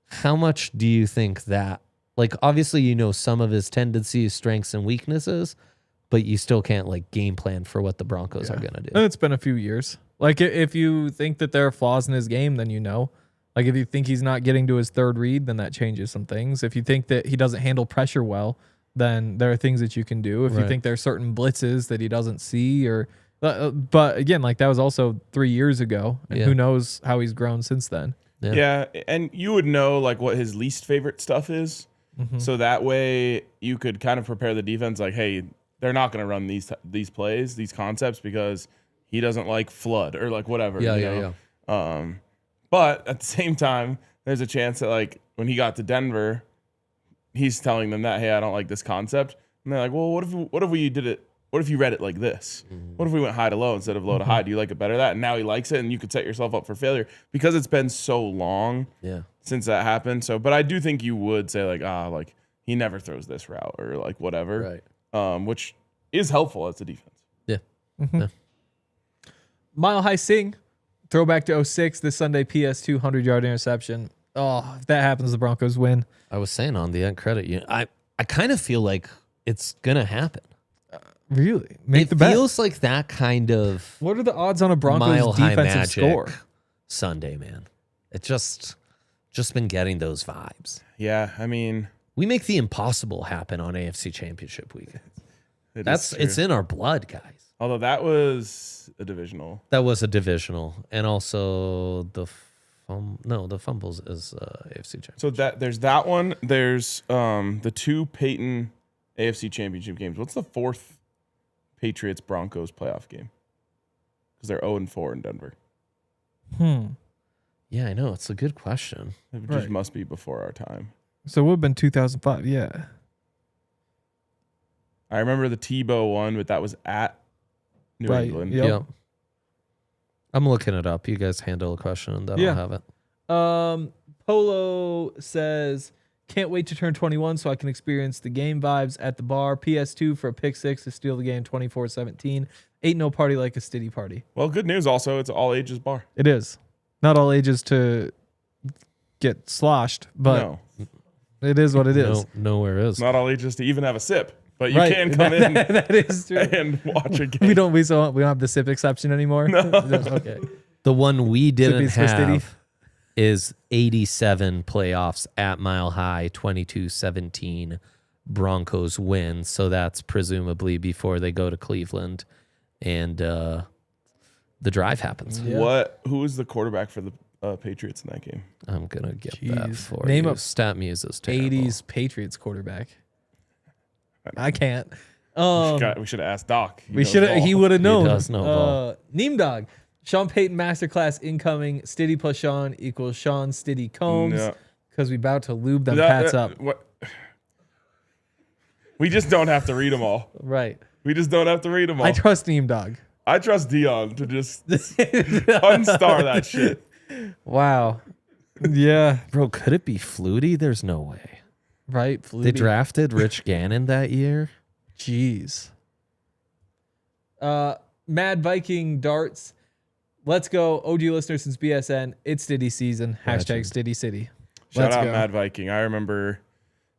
how much do you think that, like, obviously you know some of his tendencies, strengths, and weaknesses, but you still can't, like, game plan for what the Broncos are going to do. And it's been a few years. Like, if you think that there are flaws in his game, then you know. Like, if you think he's not getting to his third read, then that changes some things. If you think that he doesn't handle pressure well, then there are things that you can do. If you think there are certain blitzes that he doesn't see, or but again, like, that was also 3 years ago, and who knows how he's grown since then. Yeah, and you would know like what his least favorite stuff is. So that way you could kind of prepare the defense like, hey, they're not going to run these plays, these concepts, because he doesn't like flood or like whatever. But at the same time, there's a chance that like when he got to Denver, he's telling them that, hey, I don't like this concept. And they're like, well, what if we did it? What if you read it like this? What if we went high to low instead of low to high? Do you like it better that? And now he likes it, and you could set yourself up for failure because it's been so long since that happened. So, but I do think you would say like he never throws this route or like whatever, right? Which is helpful as a defense. Yeah. Mile High Sing, throwback to 06 this Sunday. PS 200-yard interception. Oh, if that happens, the Broncos win. I was saying on the end credit unit, I kind of feel like it's gonna happen. Really? Make the bet. It feels like that kind of. What are the odds on a Broncos Mile High defensive Magic score? Sunday, man. It just been getting those vibes. Yeah, I mean, we make the impossible happen on AFC Championship weekend. It's in our blood, guys. Although that was a divisional. That was a divisional, and also the fumbles is AFC Championship. So there's that one. There's the 2 Payton AFC Championship games. What's the 4th Patriots Broncos playoff game? Because they're 0-4 in Denver. Yeah, I know. It's a good question. It just must be before our time. So it would have been 2005. Yeah. I remember the Tebow one, but that was at New England. Yep. I'm looking it up. You guys handle a question, and then I'll have it. Polo says, can't wait to turn 21 so I can experience the game vibes at the bar. PS2 for a pick 6 to steal the game 24-17. Ain't no party like a Stiddy party. Well, good news also, it's an all ages bar. It is. Not all ages to get sloshed, but No. it is what it is. Nowhere is. Not all ages to even have a sip, but you can come in that is true. and watch a game. We don't have the sip exception anymore. No. Okay. The one we didn't Sippies for Stiddy. have is 87 playoffs at Mile High, 22-17 Broncos win. So that's presumably before they go to Cleveland and the drive happens. Yeah. Who was the quarterback for the Patriots in that game? I'm going to get Jeez. that for Name you. a Stat Muse is terrible. 80s Patriots quarterback. I can't. We should have asked Doc. He would have known. He does know ball. Neem Dog. Sean Payton masterclass incoming. Stiddy plus Sean equals Sean Stiddy Combs. Because we about to lube them Pats up. What? We just don't have to read them all. Right. We just don't have to read them all. I trust Neem Dog. I trust Dion to just unstar that shit. Wow. Yeah. Bro, could it be Flutie? There's no way. Right. They Flutie. drafted Rich Gannon that year. Jeez. Mad Viking Darts. Let's go. OG listeners since BSN. It's Stiddy season. Hashtag Stiddy City. Shout Let's out go. Mad Viking. I remember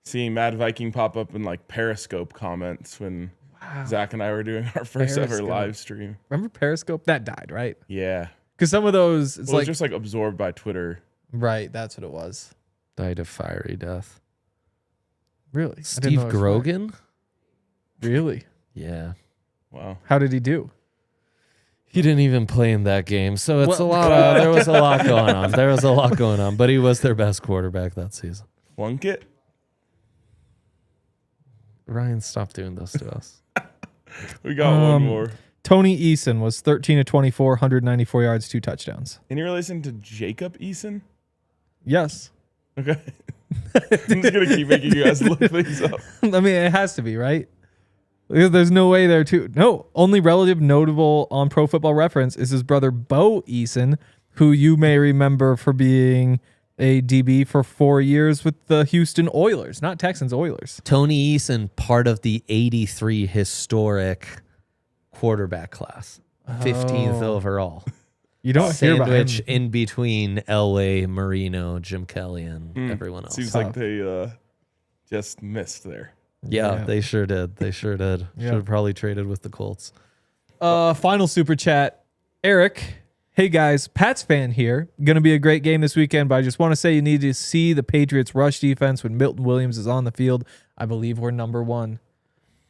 seeing Mad Viking pop up in like Periscope comments when Zach and I were doing our first ever live stream. Remember Periscope? That died, right? Yeah. Because some of those, it's It was just like absorbed by Twitter. Right, that's what it was. Died a fiery death. Really? I didn't know Steve it was fire. Grogan? Really? Yeah. Wow. How did he do? He didn't even play in that game, so it's Well- a lot. There was a lot going on. There was a lot going on, but he was their best quarterback that season. Plunkett? Ryan, stop doing this to us. We got one more. Tony Eason was 13 of 24, 194 yards, 2 touchdowns. Any relation to Jacob Eason? Yes. Okay. I'm just going to keep making you guys look things up. I mean, it has to be, right? There's no way there too. No, only relative notable on Pro Football Reference is his brother Bo Eason, who you may remember for being a DB for 4 years with the Houston Oilers, not Texans, Oilers. Tony Eason, part of the 83 historic quarterback class, 15th overall. You don't hear about Sandwich him. in between Elway, Marino, Jim Kelly, and everyone else. Seems like they just missed there. Yeah, they sure did. They sure did. Yeah. Should have probably traded with the Colts. Final super chat. Eric, hey guys, Pats fan here. Going to be a great game this weekend, but I just want to say you need to see the Patriots rush defense when Milton Williams is on the field. I believe we're number 1.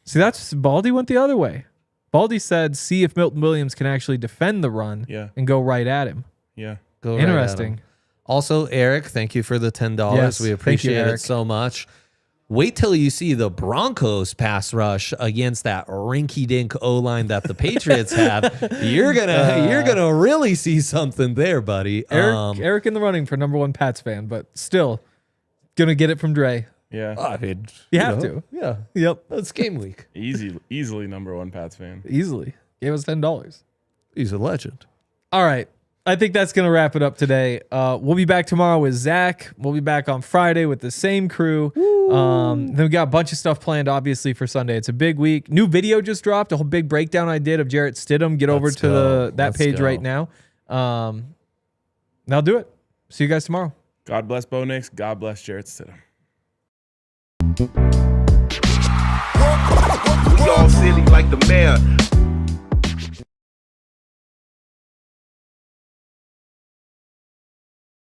See, that's Baldy went the other way. Baldy said, see if Milton Williams can actually defend the run and go right at him. Yeah. Go right at Interesting. him. Also, Eric, thank you for the $10. Yes, We thank you, appreciate it Eric. so much. Wait till you see the Broncos pass rush against that rinky-dink O-line that the Patriots have. You're gonna really see something there, buddy. Eric in the running for number 1 Pats fan, but still gonna get it from Dre. Yeah. I mean, You have to. Yeah. Yep. It's game week. Easily number one Pats fan. Easily. Gave us $10. He's a legend. All right. I think that's going to wrap it up today. We'll be back tomorrow with Zach. We'll be back on Friday with the same crew. Then we got a bunch of stuff planned, obviously, for Sunday. It's a big week. New video just dropped, a whole big breakdown I did of Jarrett Stidham. Get over to that page right now. That'll do it. See you guys tomorrow. God bless Bo Nix. God bless Jarrett Stidham. We all silly like the mayor.